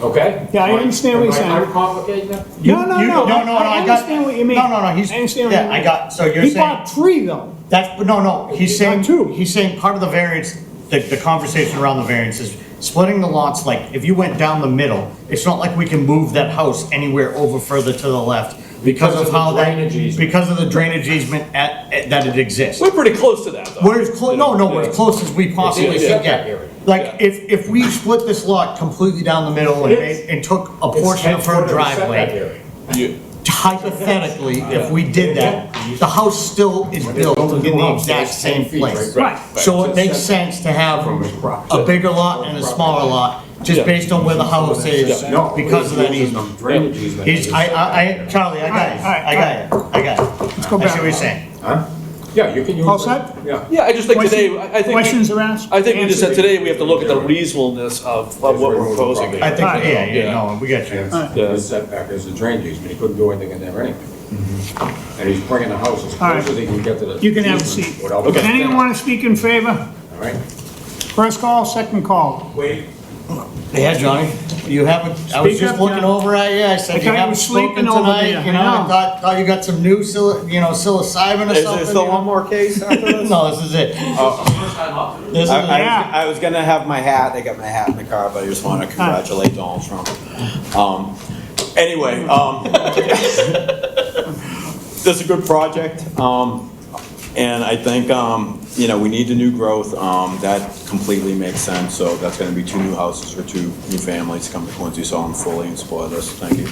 Okay? Yeah, I understand what you're saying. Am I uncomplicating that? No, no, you- no. no, I got- understand what you mean. no, he's, I understand what yeah, you I mean. got, so you're He saying, bought 3 though. that's, but no, he's saying, two. he's saying part of the variance, the conversation around the variance is splitting the lots, like, if you went down the middle, it's not like we can move that house anywhere over further to the left because of the how that, drainage easement. because of the drainage easement that it exists. We're pretty close to that, though. We're as close, we're as close as we possibly It's in the can setback get. area. Like, if we split this lot completely down the middle and It is. and took a It's portion 10 of foot her of the setback driveway, area. You- hypothetically, if we did that, the house still is built in the exact same place. Right. So it makes sense to have a bigger lot and a smaller lot, just based on where the house is, No, because of that easement. Drainage easement. He's, Charlie, I got you, I got you. Let's go I back. see what he's saying. Huh? Yeah, you can use. All it. set? Yeah. Yeah, I just think today, I think. Questions are asked? I think we just said Answered. today, we have to look at the reasonableness of what we're proposing. I think, Alright. yeah, no, we got you. Yeah. His setback is the drainage easement, he couldn't do anything in there anyway. And he's bringing the house as All right. close as he can get to the. You can have a easement seat. without- Does anyone want to speak in favor? All right. First call, second call. Wait. Yeah, Johnny, you haven't, I was Speak just up, looking Johnny. over at you, I I said thought you you haven't were sleeping spoken over tonight, there. you know, I know. thought you got some new psilocybin or Is something. there still you know? one more case after this? No, this is it. This is it. Yeah. I was gonna have my hat, I got my hat in the car, but I just wanna congratulate Donald Trump. Anyway, this is a good project, and I think, you know, we need the new growth, that completely makes sense, so that's gonna be 2 new houses for 2 new families come to Quincy, so I'm fully in support of this, thank you.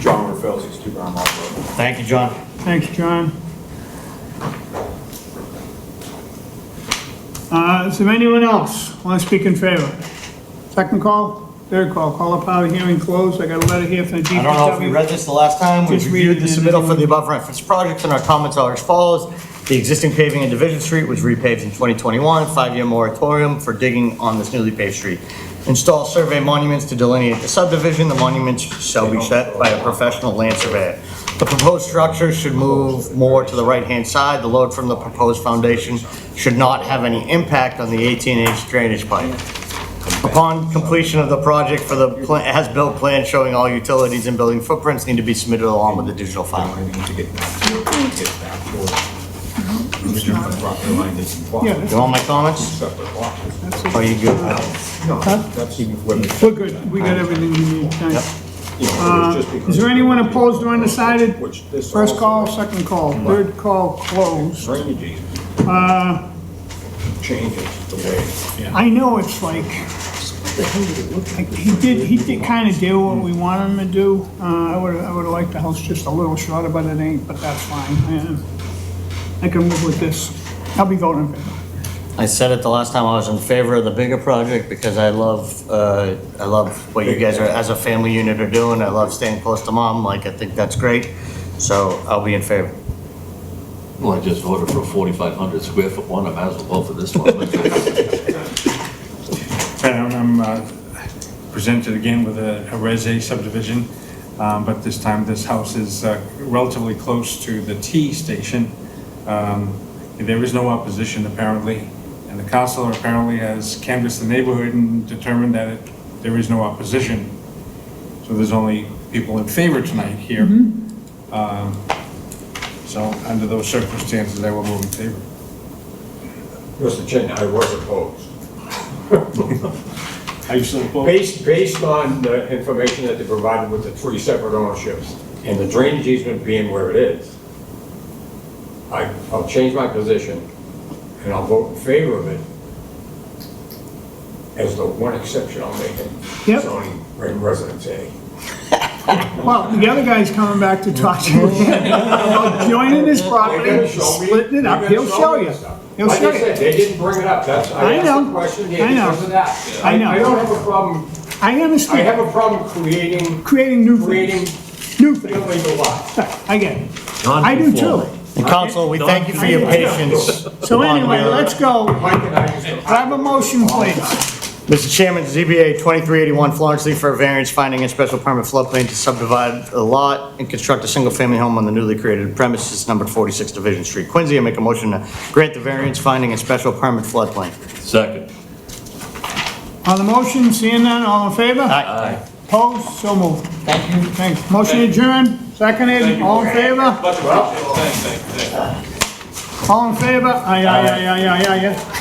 John Rafael, 62 Brown Rock Road. Thank you, John. Thanks, John. Is there anyone else want to speak in favor? Second call, third call up out of hearing closed. I got a letter here from the DPW. I don't know if we read this the last time, we Just read reviewed it the in submittal the- for the above referenced projects, and our comments are as follows. The existing paving in Division Street was repaved in 2021, 5-year moratorium for digging on this newly paved street. Install survey monuments to delineate the subdivision, the monuments shall be set by a professional land surveyor. The proposed structure should move more to the right-hand side, the load from the proposed foundation should not have any impact on the 18-inch drainage pipe. Upon completion of the project for the as-built plan showing all utilities and building footprints need to be submitted along with the digital file. the property line isn't blocked. Yeah, You want my comments? Separate lots. Or you good? No, that's even when we're good, we got everything we need, thanks. you know, it was just because. Is there anyone opposed or undecided? Which this First call, also second call, third call closed. Drainage easement changes the way. I know it's like, he did kind of do what we wanted him to do. I would've liked the house just a little shorter, but it ain't, but that's fine. I can live with this. I'll be voting in favor. I said it the last time, I was in favor of the bigger project because I love what you guys are, as a family unit are doing. I love staying close to mom, like, I think that's great. So I'll be in favor. Well, I just voted for a 4,500 square foot one, I might as well vote for this one. And I'm presented again with a Res A subdivision, but this time this house is relatively close to the T station. There is no opposition apparently, and the council apparently has canvassed the neighborhood and determined that there is no opposition. So there's only people in favor tonight here. So under those circumstances, I will vote in favor. Mr. Chin, I was opposed. Are you still opposed? Based on the information that they provided with the 3 separate ownerships and the drainage easement being where it is, I'll change my position and I'll vote in favor of it as the one exception I'm making. Yep. Zoning residence A. Well, the other guy's coming back to talk to you again about joining his property, splitting it up. He'll show you. He'll Like show I said, you. they didn't bring it up. That's, I I asked know. the question I here know. because of that. I know. I don't have a problem, I I understand. have a problem Creating new creating things. New things. illegal lots. I get it. I do too. And council, we thank you for your patience. So anyway, let's go. Mike and I used to. Have a motion, please. Mr. Chairman, ZBA 2381 Florence Lee for a variance finding a special permit floodplain to subdivide a lot and construct a single-family home on the newly created premises numbered 46 Division Street, Quincy. I make a motion to grant the variance finding a special permit floodplain. Second. On the motion, seeing none, all in favor? Aye. Opposed? So moved. Thank you. Thanks. Motion adjourned, seconded, all in favor? All in favor? Aye, aye, aye, aye, aye, aye.